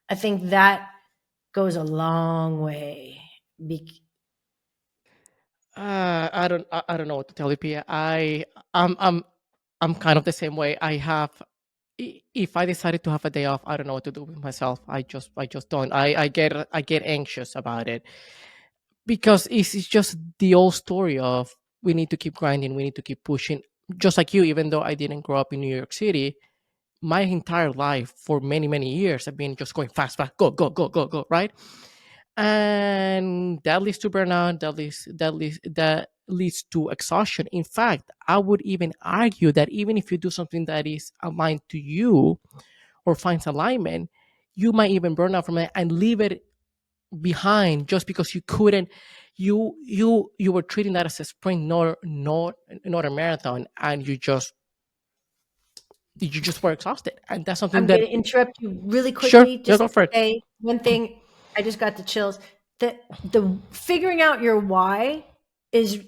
I think that goes a long way. I don't know what to tell you, Pia. I'm kind of the same way. If I decided to have a day off, I don't know what to do with myself. I just don't. I get anxious about it, because it's just the old story of, we need to keep grinding, we need to keep pushing. Just like you, even though I didn't grow up in New York City, my entire life for many years I've been just going fast, go, go, go, go, go, right? And that leads to burnout. That leads to exhaustion. In fact, I would even argue that even if you do something that is aligned to you or finds alignment, you might even burn out from it and leave it behind, just because you couldn't. You were treating that as a sprint, not a marathon, and you just were exhausted, and that's something I'm going that. to interrupt you really Sure, quickly. yeah, Just go for it. say one thing. I just got the chills. The figuring out your why is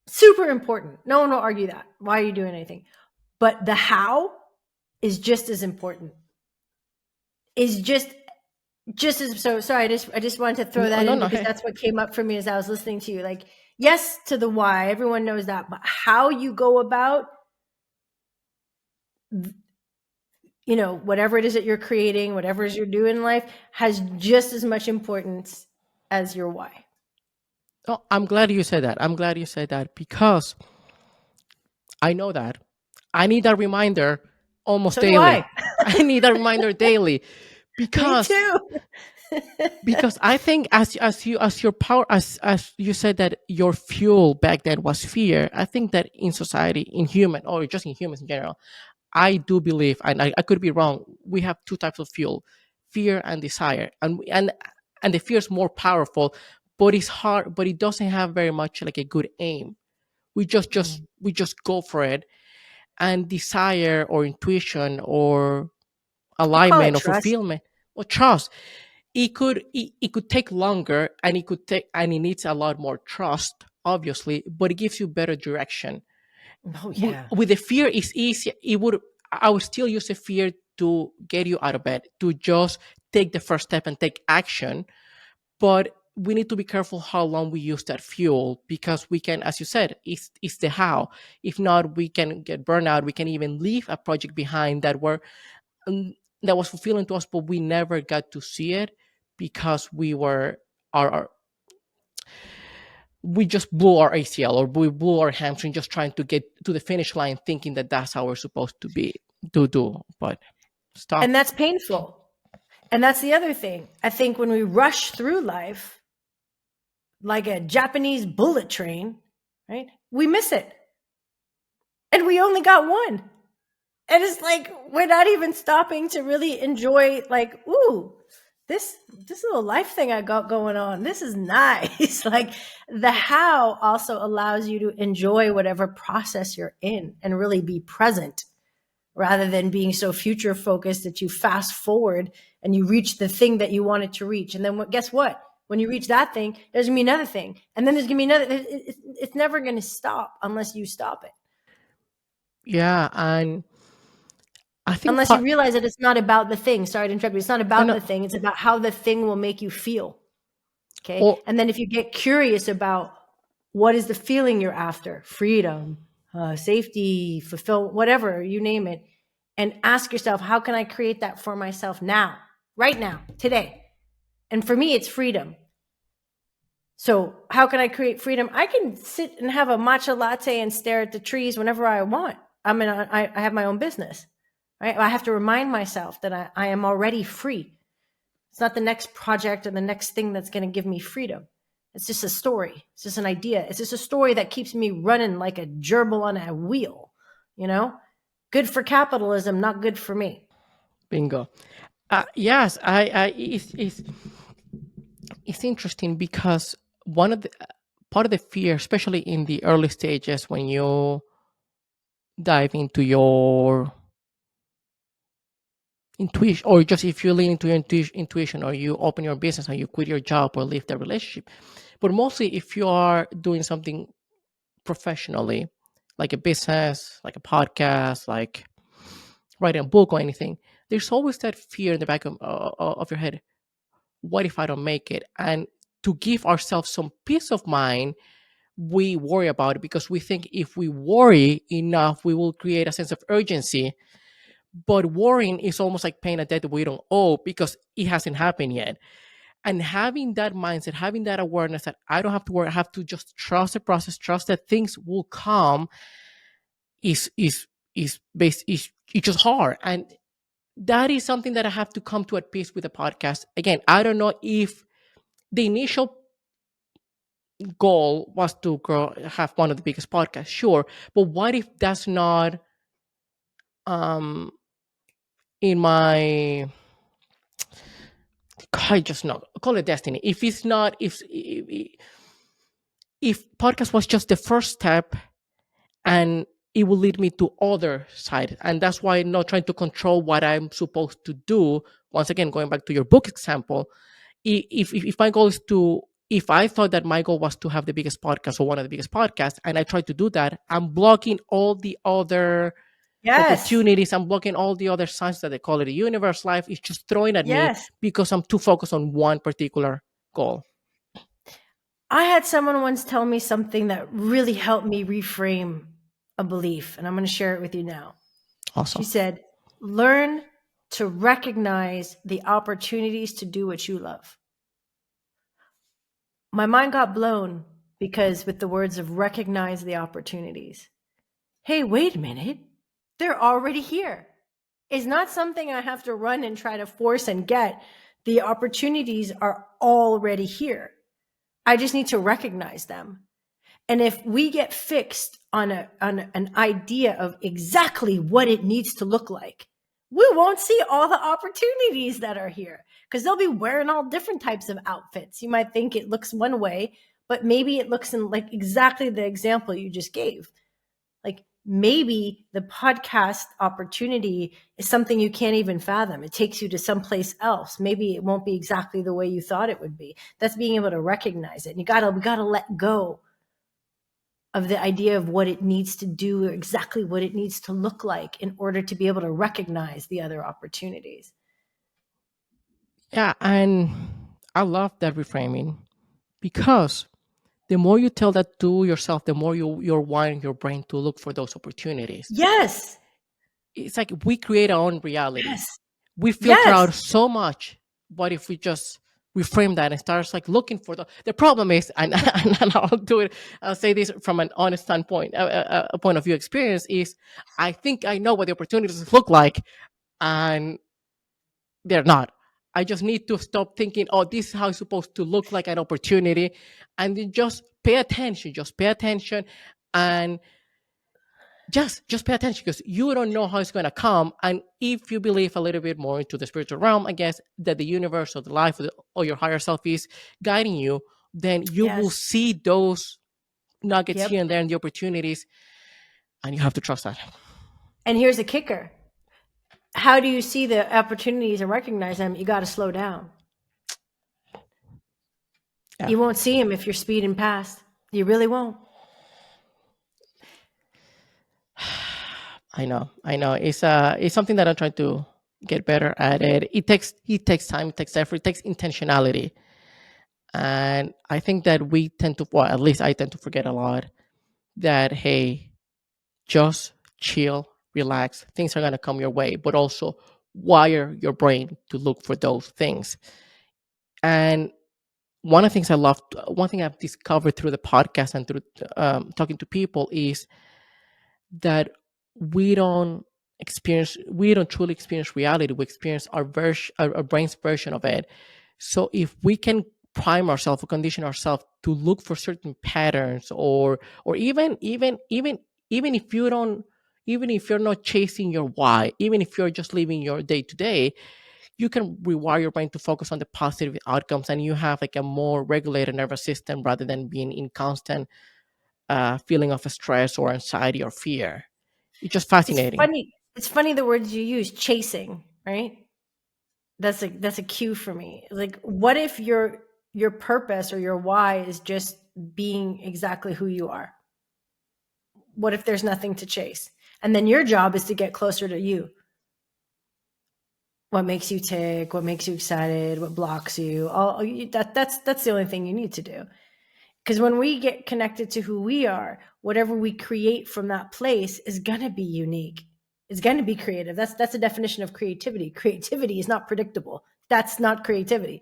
super important. No one will argue that. Why are you doing anything? But the how is just as important. Is just as so. Sorry, I just wanted to throw No, that no, in no. because Hey. that's what came up for me as I was listening to you. Like, yes to the why, everyone knows that, but how you go about, whatever it is that you're creating, whatever it is you're doing in life, has just as much importance as your why. Oh, I'm glad you said that. I'm glad you said that, because I know that I need that reminder almost So do I. daily. I need that reminder daily, Me because too. I think, as your power, as you said, that your fuel back then was fear. I think that in society, in human, or just in humans in general, I do believe, and I could be wrong, we have two types of fuel: fear and desire. And the fear is more powerful, but it's hard, but it doesn't have very much like a good aim. We just go for it, and desire or intuition or I call it alignment or trust. fulfillment or trust, it could take longer, and it needs a lot more trust, obviously, but it gives you better direction. Oh yeah. With the fear, it's easy. I would still use the fear to get you out of bed, to just take the first step and take action. But we need to be careful how long we use that fuel, because we can, as you said, it's the how. If not, we can get burnout. We can even leave a project behind um, that was fulfilling to us, but we never got to see it because our we just blew our ACL, or we blew our hamstring just trying to get to the finish line, thinking that that's how we're supposed to be to do. But And stop. that's painful. And that's the other thing. I think when we rush through life like a Japanese bullet train, right? We miss it. And we only got one. And it's like we're not even stopping to really enjoy, like, ooh, this little life thing I got going on. This is nice. Like, the how also allows you to enjoy whatever process you're in and really be present, rather than being so future focused that you fast forward and you reach the thing that you wanted to reach. And then guess what? When you reach that thing, there's gonna be another thing. And then there's gonna be another. It's never gonna stop unless you stop it. Yeah, and I think Unless you realize that it's not about the thing. Sorry to interrupt you. It's not I about know, the thing. It's about how the thing will make you feel. Okay. or And then if you get curious about what is the feeling you're after, freedom, safety, fulfill, whatever, you name it, and ask yourself, how can I create that for myself now, right now, today? And for me, it's freedom. So how can I create freedom? I can sit and have a matcha latte and stare at the trees whenever I want. I have my own business, right? I have to remind myself that I am already free. It's not the next project or the next thing that's going to give me freedom. It's just a story. It's just an idea. It's just a story that keeps me running like a gerbil on a wheel, you know? Good for capitalism, not good for me. bingo. Yes, it's interesting because one of the part of the fear, especially in the early stages when you dive into your intuition, or just if you lean into your intuition, or you open your business and you quit your job or leave the relationship. But mostly if you are doing something professionally, like a business, like a podcast, like writing a book or anything, there's always that fear in the back of your head. What if I don't make it? And to give ourselves some peace of mind, we worry about it, because we think if we worry enough, we will create a sense of urgency. But worrying is almost like paying a debt that we don't owe, because it hasn't happened yet. And having that mindset, having that awareness that I don't have to worry, I have to just trust the process, trust that things will come, is it's just hard. And that is something that I have to come to at peace with the podcast. Again, I don't know if the initial goal was to grow, have one of the biggest podcasts, sure, but what if that's not um in my, I just know, call it destiny. If it's not, if podcast was just the first step, and it will lead me to other side, and that's why I'm not trying to control what I'm supposed to do. Once again, going back to your book example, if my goal is to, if I thought that my goal was to have the biggest podcast or one of the biggest podcasts, and I try to do that, I'm blocking all the other Yes. opportunities. I'm blocking all the other signs that they call it. The universe, life is just throwing at me Yes. because I'm too focused on one particular goal. I had someone once tell me something that really helped me reframe a belief, and I'm going to share it with you now. She Awesome. said, learn to recognize the opportunities to do what you love. My mind got blown because, with the words of recognize the opportunities. Hey, wait a minute. They're already here. It's not something I have to run and try to force and get. The opportunities are already here. I just need to recognize them. And if we get fixed on an idea of exactly what it needs to look like, we won't see all the opportunities that are here, because they'll be wearing all different types of outfits. You might think it looks one way, but maybe it looks in like exactly the example you just gave. Like maybe the podcast opportunity is something you can't even fathom. It takes you to someplace else. Maybe it won't be exactly the way you thought it would be. That's being able to recognize it. And we gotta let go of the idea of what it needs to do or exactly what it needs to look like in order to be able to recognize the other opportunities. Yeah, and I love that reframing because the more you tell that to yourself, the more you're wiring your brain to look for those opportunities. Yes. It's like we create our own reality. Yes. We filter Yes. out so much. What if we just reframe that and start like looking for the problem is, and I'll do it. I'll say this from an honest standpoint, a point of view experience is, I think I know what the opportunities look like, and they're not. I just need to stop thinking, oh, this is how it's supposed to look like an opportunity, and then just pay attention. Just pay attention, and just pay attention because you don't know how it's going to come. And if you believe a little bit more into the spiritual realm, I guess that the universe or the life or your higher self is guiding you, then you will Yes. see those nuggets here Yep. and there and the opportunities, and you have to trust that. And here's the kicker. How do you see the opportunities and recognize them? You got to slow down. Yeah, You won't see them if you're speeding past. You really won't. I know. It's something that I'm trying to get better at. It takes time, it takes effort, it takes intentionality, and I think that we tend to, well, at least I tend to forget a lot that hey, just chill, relax. Things are gonna come your way, but also wire your brain to look for those things. And one thing I've discovered through the podcast and through talking to people is that we don't truly experience reality. We experience our brain's version of it. So if we can prime ourselves or condition ourselves to look for certain patterns, or even if you don't, even if you're not chasing your why, even if you're just living your day to day, you can rewire your brain to focus on the positive outcomes, and you have like a more regulated nervous system rather than being in constant feeling of stress or anxiety or fear. It's just It's fascinating. funny. It's funny the words you use, chasing, right? That's a cue for me. Like, what if your purpose or your why is just being exactly who you are? What if there's nothing to chase? And then your job is to get closer to you. What makes you tick? What makes you excited? What blocks you? That's the only thing you need to do. Because when we get connected to who we are, whatever we create from that place is gonna be unique. It's gonna be creative. That's a definition of creativity. Creativity is not predictable. That's not creativity,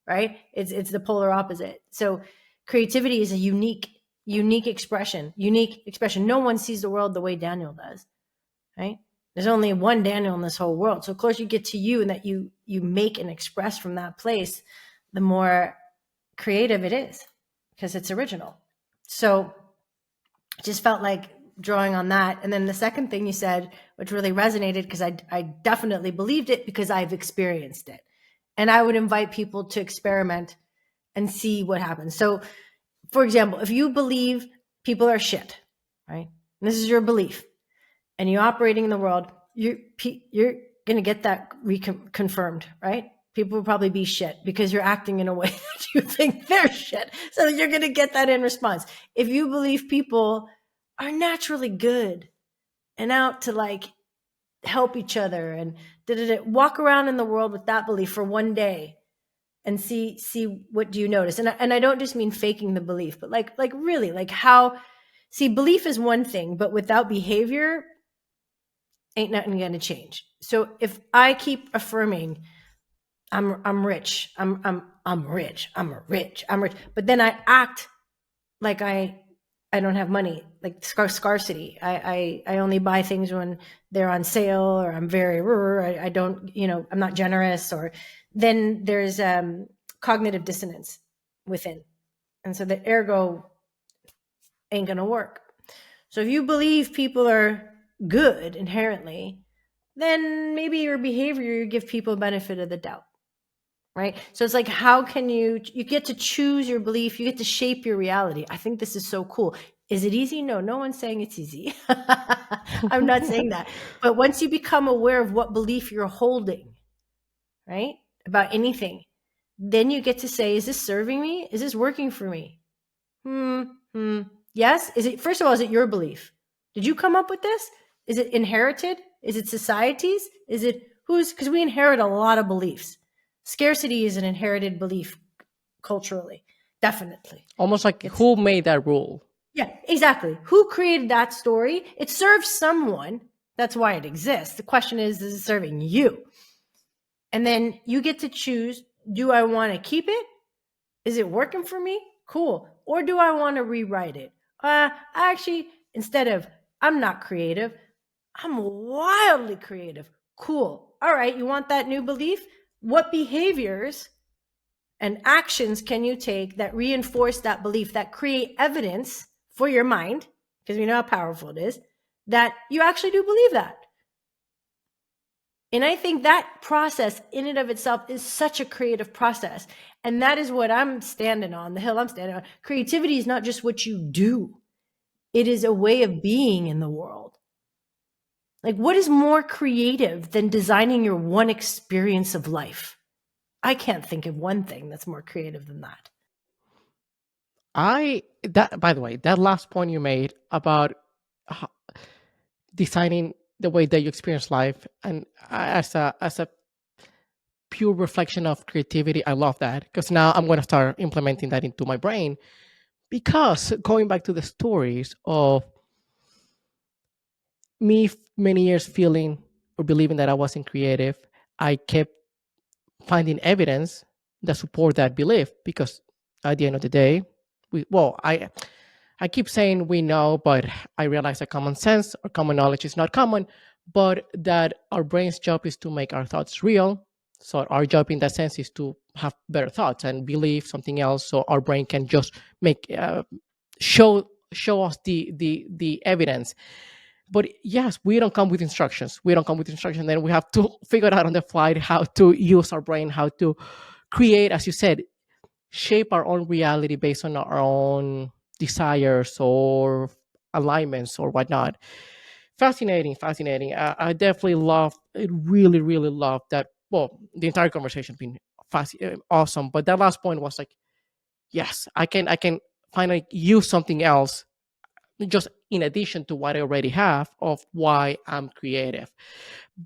right? It's the polar opposite. So creativity is a unique expression. Unique expression. No one sees the world the way Daniel does, right? There's only one Daniel in this whole world. So of course you get to you and that you make and express from that place, the more creative it is because it's original. So it just felt like drawing on that. And then the second thing you said, which really resonated because I definitely believed it because I've experienced it. And I would invite people to experiment and see what happens. So for example, if you believe people are shit, right? And this is your belief and you're operating in the world, you're going to get that reconfirmed, right? People will probably be shit because you're acting in a way that you think they're shit. So you're going to get that in response. If you believe people are naturally good and out to like help each other and walk around in the world with that belief for one day and see what do you notice. And I don't just mean faking the belief, but like really like how, see, belief is one thing, but without behavior, ain't nothing going to change. So if I keep affirming, I'm rich, I'm rich, I'm rich, but then I act like I don't have money, like scarcity. I only buy things when they're on sale, or I'm very I don't, I'm not generous, or then there's cognitive dissonance within, and so the ergo ain't gonna work. So if you believe people are good inherently, then maybe your behavior, you give people benefit of the doubt. right? So it's like, how can you get to choose your belief, you get to shape your reality. I think this is so cool. Is it easy? No one's saying it's easy. I'm not saying that. But once you become aware of what belief you're holding, right, about anything, then you get to say, is this serving me? Is this working for me? Yes. Is it, first of all, is it your belief? Did you come up with this? Is it inherited? Is it society's? Is it whose? Because we inherit a lot of beliefs. Scarcity is an inherited belief culturally, definitely. Almost like It's, who made that rule? yeah, exactly. Who created that story? It serves someone. That's why it exists. The question is it serving you? And then you get to choose, do I want to keep it? Is it working for me? Cool. Or do I want to rewrite it? Actually, instead of I'm not creative, I'm wildly creative. Cool. All right. You want that new belief? What behaviors and actions can you take that reinforce that belief, that create evidence for your mind? Because we know how powerful it is, that you actually do believe that. And I think that process in and of itself is such a creative process. And that is what I'm standing on, the hill I'm standing on. Creativity is not just what you do. It is a way of being in the world. Like, what is more creative than designing your one experience of life? I can't think of one thing that's more creative than that. That, by the way, that last point you made about ho- designing the way that you experience life, and as a pure reflection of creativity, I love that, because now I'm going to start implementing that into my brain. Because going back to the stories of me, many years feeling or believing that I wasn't creative, I kept finding evidence that support that belief, because at the end of the day, I keep saying we know, but I realize that common sense or common knowledge is not common, but that our brain's job is to make our thoughts real. So our job in that sense is to have better thoughts and believe something else, so our brain can just make show us the evidence. But yes, we don't come with instructions. We don't come with instructions. Then we have to figure out on the fly how to use our brain, how to create, as you said, shape our own reality based on our own desires or alignments or whatnot. Fascinating, fascinating. I really, really love that. Well, the entire conversation been awesome, but that last point was like, yes, I can finally use something else, just in addition to what I already have of why I'm creative.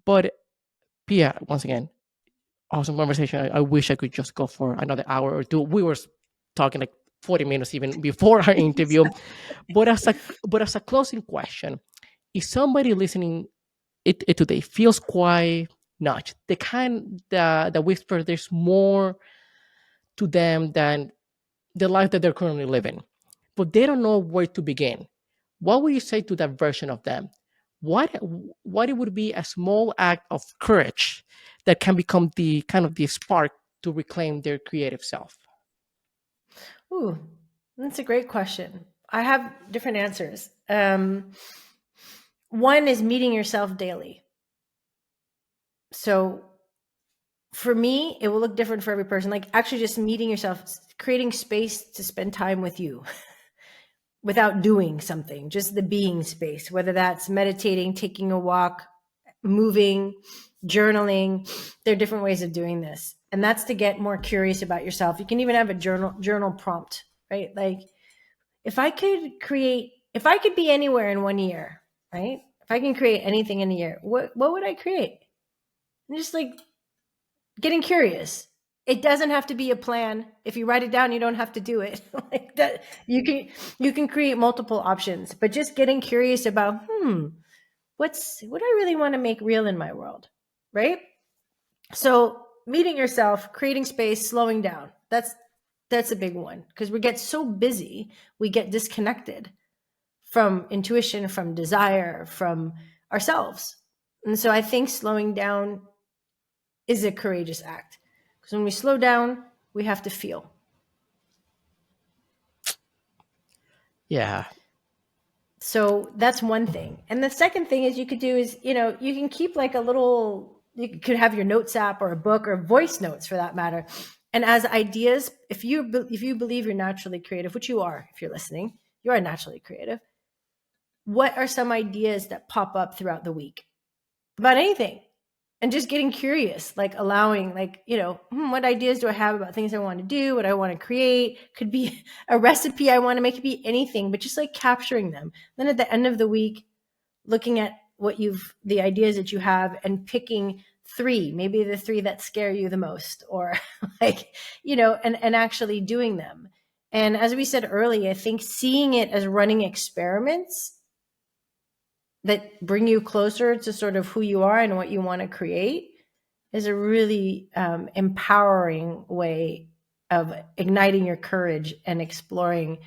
But Pia, once again, awesome conversation. I wish I could just go for another hour or two. We were talking like 40 minutes even before our interview. But as a closing question, if somebody listening it today feels quite nudged, the whisper, there's more to them than the life that they're currently living, but they don't know where to begin. What would you say to that version of them? What what it would be a small act of courage that can become the kind of the spark to reclaim their creative self? Ooh, that's a great question. I have different answers. One is meeting yourself daily. So for me, it will look different for every person. Like actually just meeting yourself, creating space to spend time with you without doing something, just the being space, whether that's meditating, taking a walk, moving, journaling. There are different ways of doing this. And that's to get more curious about yourself. You can even have a journal prompt, right? Like if I could be anywhere in 1 year, right? If I can create anything in a year, what would I create? And just like getting curious. It doesn't have to be a plan. If you write it down, you don't have to do it. Like that, you can create multiple options, but just getting curious about, what I really want to make real in my world, right? So meeting yourself, creating space, slowing down. That's a big one because we get so busy, we get disconnected from intuition, from desire, from ourselves. And so I think slowing down is a courageous act because when we slow down, we have to feel. Yeah. So that's one thing. And the second thing is you could do is, you can keep like a little You could have your notes app or a book or voice notes for that matter. And as ideas, if you believe you're naturally creative, which you are, if you're listening, you are naturally creative. What are some ideas that pop up throughout the week about anything? And just getting curious, like allowing, like, what ideas do I have about things I want to do, what I want to create? Could be a recipe I want to make, it could be anything, but just like capturing them. Then at the end of the week, looking at the ideas that you have and picking three, maybe the three that scare you the most, or like, and actually doing them. And as we said earlier, I think seeing it as running experiments that bring you closer to sort of who you are and what you want to create is a really empowering way of igniting your courage and exploring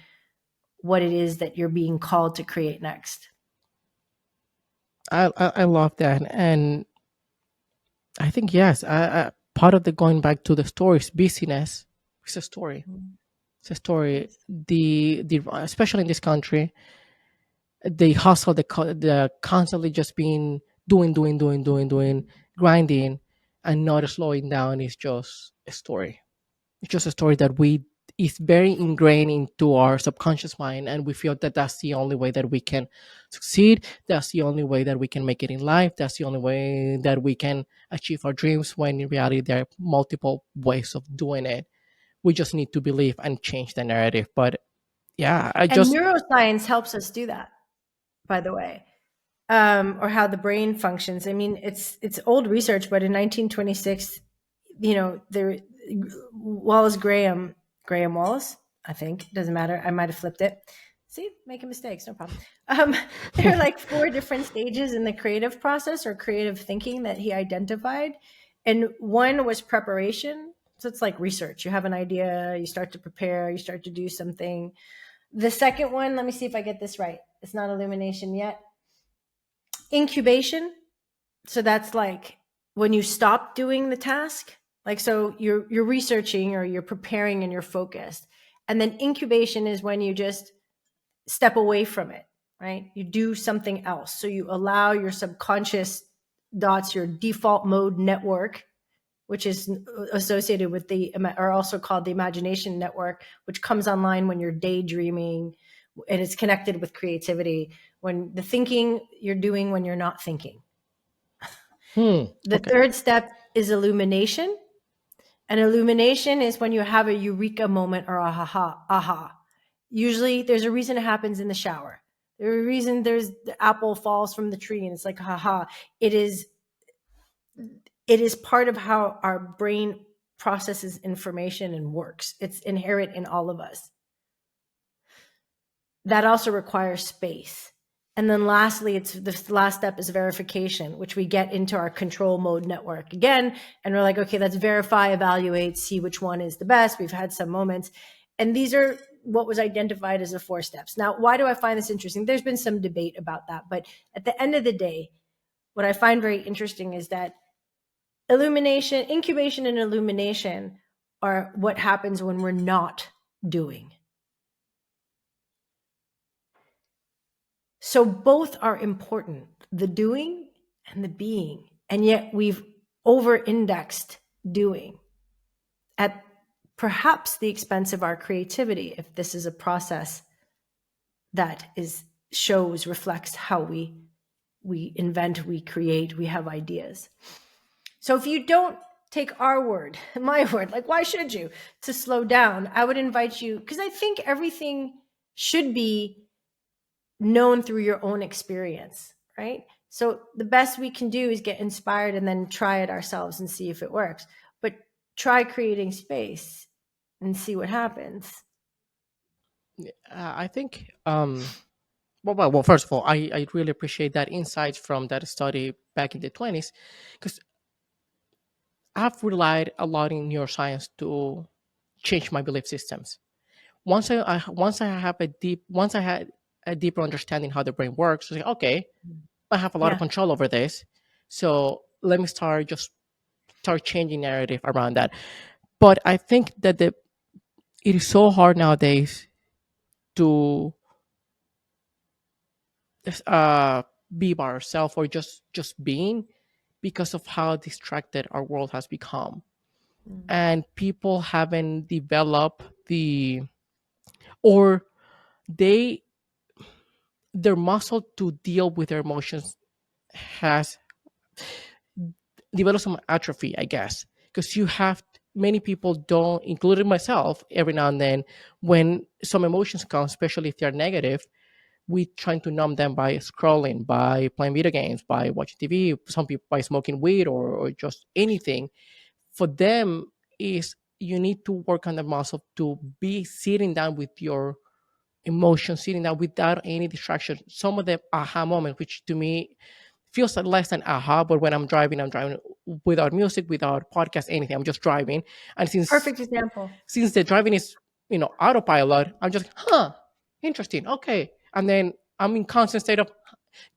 what it is that you're being called to create next. I love that, and I think yes. Part of the going back to the story is busyness. It's a story. It's a story. Yes. The especially in this country, the hustle, the constantly just being doing, grinding, and not slowing down is just a story. It's just a story that we is very ingrained into our subconscious mind, and we feel that that's the only way that we can succeed. That's the only way that we can make it in life. That's the only way that we can achieve our dreams. When in reality, there are multiple ways of doing it. We just need to believe and change the narrative. But yeah, I And just neuroscience helps us do that, by the way, or how the brain functions. I mean, it's old research, but in 1926, there Wallace Graham Wallace, I think, doesn't matter. I might have flipped it. See, making mistakes, no problem. There are like four different stages in the creative process or creative thinking that he identified, and one was preparation. So it's like research. You have an idea, you start to prepare, you start to do something. The second one, let me see if I get this right. It's not illumination yet. Incubation. So that's like when you stop doing the task. Like, so you're researching or you're preparing and you're focused. And then incubation is when you just step away from it, right? You do something else. So you allow your subconscious dots, your default mode network, which is associated with or also called the imagination network, which comes online when you're daydreaming, and it's connected with creativity, when the thinking you're doing when you're not thinking. The okay. third step is illumination. And illumination is when you have a eureka moment or a aha. Usually there's a reason it happens in the shower. There's a reason the apple falls from the tree and it's like, haha. It is part of how our brain processes information and works. It's inherent in all of us. That also requires space. And then lastly, the last step is verification, which we get into our control mode network again. And we're like, okay, let's verify, evaluate, see which one is the best. We've had some moments. And these are what was identified as the 4 steps. Now, why do I find this interesting? There's been some debate about that. But at the end of the day, what I find very interesting is that incubation and illumination are what happens when we're not doing. So both are important, the doing and the being. And yet we've over-indexed doing at perhaps the expense of our creativity, if this is a process that reflects how we invent, we create, we have ideas. So if you don't take our word, my word, like, why should you, to slow down, I would invite you, because I think everything should be known through your own experience, right? So the best we can do is get inspired and then try it ourselves and see if it works. But try creating space and see what happens. I think well, first of all, I really appreciate that insights from that study back in the 20s, because I've relied a lot in neuroscience to change my belief systems. Once I had a deeper understanding how the brain works, I was like, okay, I have a lot of Yeah. control over this, so let me start changing narrative around that. But I think that it is so hard nowadays to uh, be by ourselves or just being, because of how distracted our world has become. Mm. And people haven't developed or they, their muscle to deal with their emotions has developed some atrophy, I guess, because you have many people don't, including myself, every now and then, when some emotions come, especially if they're negative, we trying to numb them by scrolling, by playing video games, by watching TV, some people by smoking weed or just anything. For them, is you need to work on the muscle to be sitting down with your emotions, sitting down without any distraction. Some of the aha moments, which to me feels like less than aha, but when I'm driving without music, without podcast, anything. I'm just driving, and Perfect example. since the driving is autopilot, I'm just interesting, okay, and then I'm in constant state of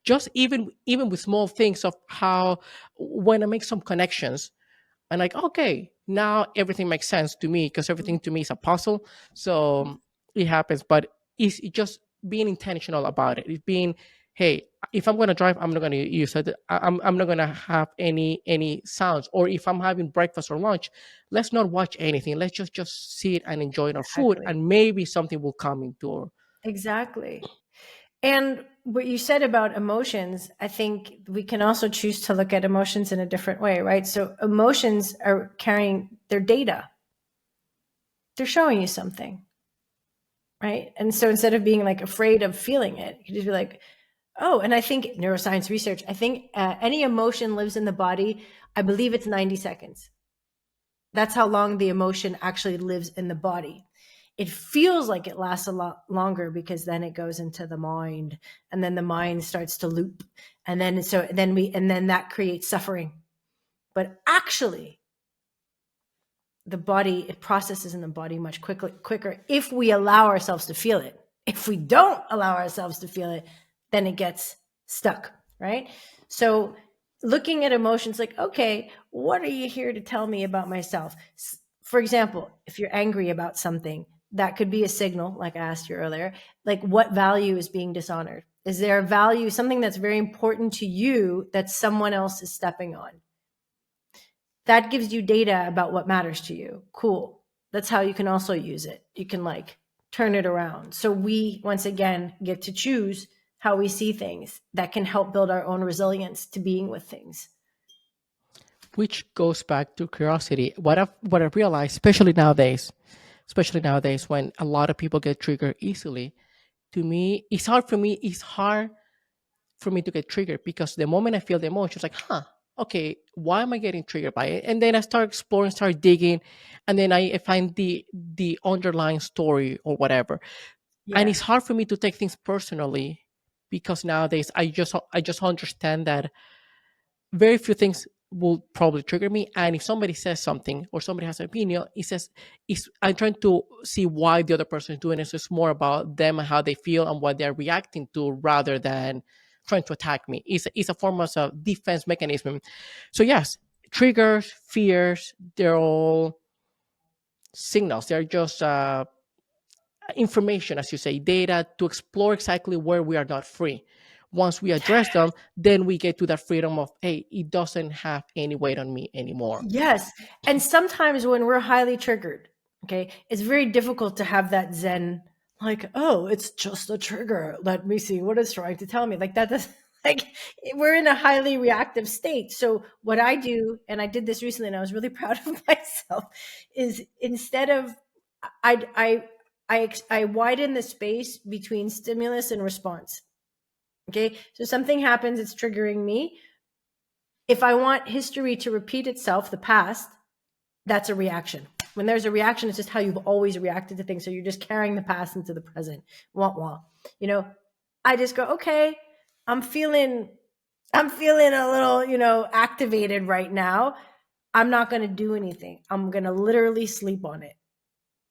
just even with small things of how when I make some connections and like, okay, now everything makes sense to me because everything to me is a puzzle. So it happens, but it's just being intentional about it. It's being, hey, if I'm going to drive, I'm not going to use it. I'm not going to have any sounds. Or if I'm having breakfast or lunch, let's not watch anything. Let's just sit and enjoy our food, Exactly. and maybe something will come into our. Exactly. And what you said about emotions, I think we can also choose to look at emotions in a different way, right? So emotions are carrying their data. They're showing you something, right? And so instead of being like afraid of feeling it, you can just be like, oh, and I think neuroscience research, I think any emotion lives in the body. I believe it's 90 seconds. That's how long the emotion actually lives in the body. It feels like it lasts a lot longer because then it goes into the mind, and then the mind starts to loop, and then that creates suffering. But actually, the body, it processes in the body much quicker if we allow ourselves to feel it. If we don't allow ourselves to feel it, then it gets stuck, right? So looking at emotions like, okay, what are you here to tell me about myself? For example, if you're angry about something, that could be a signal, like I asked you earlier, like what value is being dishonored? Is there a value, something that's very important to you that someone else is stepping on? That gives you data about what matters to you. Cool. That's how you can also use it. You can like turn it around. So we, once again, get to choose how we see things that can help build our own resilience to being with things. Which goes back to curiosity. What I've realized, especially nowadays when a lot of people get triggered easily, to me, it's hard for me to get triggered because the moment I feel the emotion, it's like, okay, why am I getting triggered by it? And then I start exploring, start digging, and then I find the underlying story or whatever. And Yeah. it's hard for me to take things personally because nowadays I just understand that very few things will probably trigger me. And if somebody says something or somebody has an opinion, I'm trying to see why the other person is doing it. So it's more about them and how they feel and what they're reacting to rather than trying to attack me. It's a form of a defense mechanism. So yes, triggers, fears, they're all signals. They're just information, as you say, data to explore exactly where we are not free. Once we address them, then we get to that freedom of, hey, it doesn't have any weight on me anymore. Yes. And sometimes when we're highly triggered, okay, it's very difficult to have that Zen, like, oh, it's just a trigger. Let me see what it's trying to tell me. Like that does like we're in a highly reactive state. So what I do, and I did this recently and I was really proud of myself, is instead of I widen the space between stimulus and response. Okay. So something happens, it's triggering me. If I want history to repeat itself, the past, that's a reaction. When there's a reaction, it's just how you've always reacted to things. So you're just carrying the past into the present. Wah wah. I just go, okay, I'm feeling a little, activated right now. I'm not going to do anything. I'm going to literally sleep on it.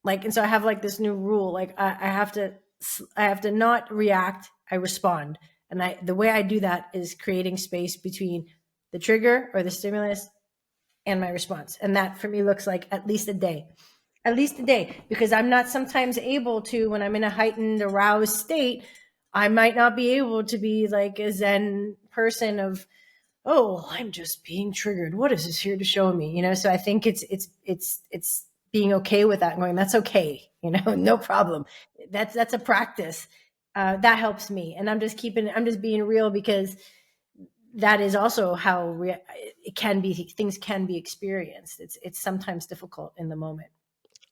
And so I have like this new rule. Like I have to not react. I respond. And the way I do that is creating space between the trigger or the stimulus and my response. And that for me looks like at least a day, because I'm not sometimes able to, when I'm in a heightened, aroused state, I might not be able to be like a Zen person of, oh, I'm just being triggered. What is this here to show me? So I think it's being okay with that and going, that's okay, no problem. That's a practice. That helps me. And I'm just being real, because that is also how it can be, things can be experienced. It's sometimes difficult in the moment.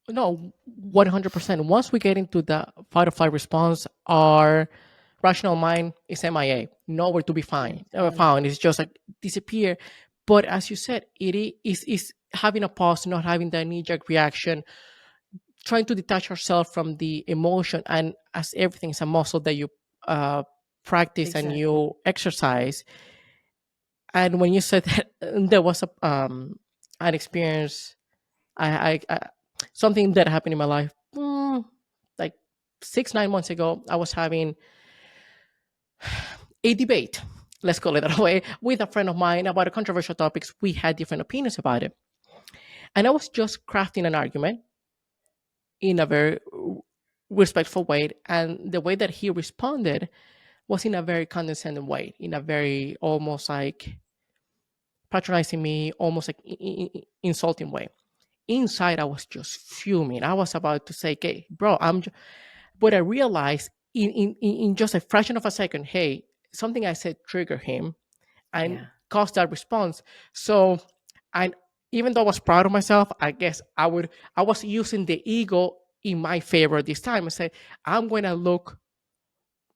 No, 100%. Once we get into the fight or flight response, our rational mind is MIA, nowhere to be found. It's just like disappear. But as you said, is having a pause, not having the knee jerk reaction, trying to detach ourselves from the emotion. And as everything is a muscle that you uh, practice and Exactly. you exercise. And when you said that there was an experience, I something that happened in my life, like 6 9 months ago, I was having a debate, let's call it that way, with a friend of mine about a controversial topics. We had different opinions about it, and I was just crafting an argument in a very respectful way, and the way that he responded was in a very condescending way, in a very almost like patronizing me, almost like insulting way. Inside, I was just fuming. I was about to say, "Okay, bro, but I realized in just a fraction of a second, hey, something I said triggered him and Yeah. caused that response. So, and even though I was proud of myself, I guess I was using the ego in my favor this time. I said, I'm going to look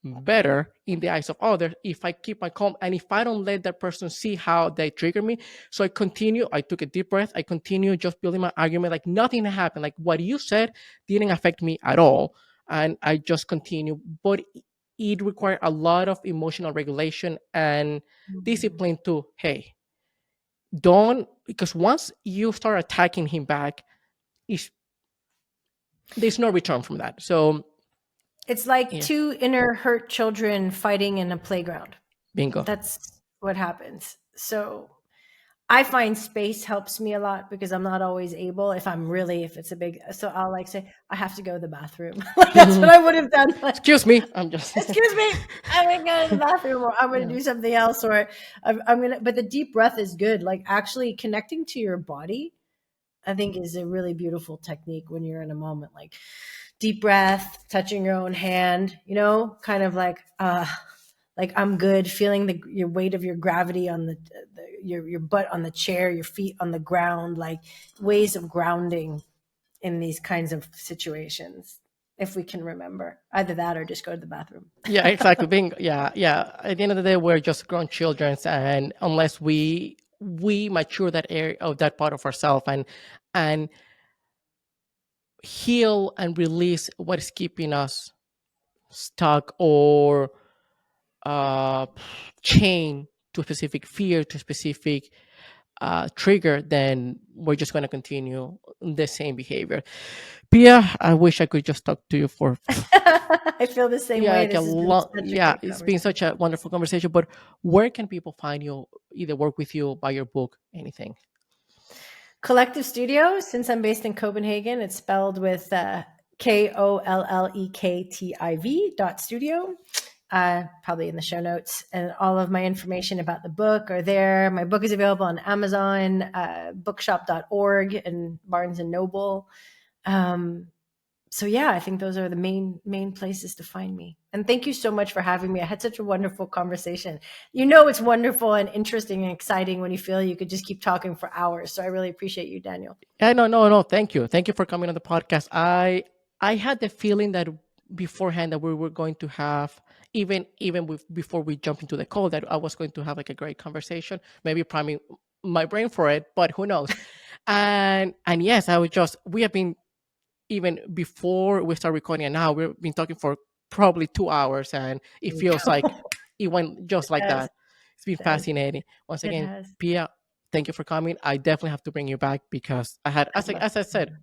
better in the eyes of others if I keep my calm and if I don't let that person see how they trigger me. So I took a deep breath, I continue just building my argument like nothing happened. Like what you said didn't affect me at all. And I just continue. But it required a lot of emotional regulation and Mhm. discipline to, hey, don't, because once you start attacking him back, it's, there's no return from that. So, It's like yeah, two inner hurt children fighting in a playground. bingo. That's what happens. So I find space helps me a lot, because I'm not always able, if it's a big, so I'll like say, I have to go to the bathroom. Like that's what I would have done. Like, Excuse me, I'm just. excuse me, I'm going to go to the bathroom, or I'm going to Yeah. do something else, or I'm going to, but the deep breath is good. Like actually connecting to your body, I think is a really beautiful technique when you're in a moment. Like deep breath, touching your own hand, kind of like I'm good, feeling your weight of your gravity on your butt on the chair, your feet on the ground, like ways of grounding in these kinds of situations. If we can remember either that or just go to the bathroom. Yeah, exactly. Being yeah. At the end of the day, we're just grown children, and unless we mature that area of that part of ourselves and heal and release what is keeping us stuck or uh chained to a specific fear, to a specific trigger, then we're just going to continue the same behavior. Pia, I wish I could just talk to you for I feel the same yeah, way. like a This has been long, such a yeah, great it's been such a conversation. wonderful conversation. But where can people find you, either work with you, buy your book, anything? Kollektiv Studio, since I'm based in Copenhagen, it's spelled with KOLLEKTIV probably in the show notes. And all of my information about the book are there. My book is available on Amazon, bookshop.org, and Barnes and Noble. Um, so yeah, I think those are the main places to find me. And thank you so much for having me. I had such a wonderful conversation. It's wonderful and interesting and exciting when you feel you could just keep talking for hours. So I really appreciate you, Daniel. Yeah, no, no, no. Thank you for coming on the podcast. I had the feeling that beforehand that we were going to have, before we jump into the call, that I was going to have like a great conversation. Maybe priming my brain for it, but who knows? And yes, I was just we have been, even before we start recording, and now we've been talking for probably 2 hours, and it There you feels go. like it went just It like has. that. It's been It has. fascinating. Once It again, has. Pia, thank you for coming. I definitely have to bring you back because I had, I'd love as I to. said,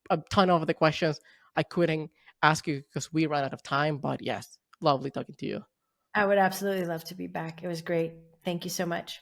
a ton of the questions I couldn't ask you because we ran out of time. But yes, lovely talking to you. I would absolutely love to be back. It was great. Thank you so much.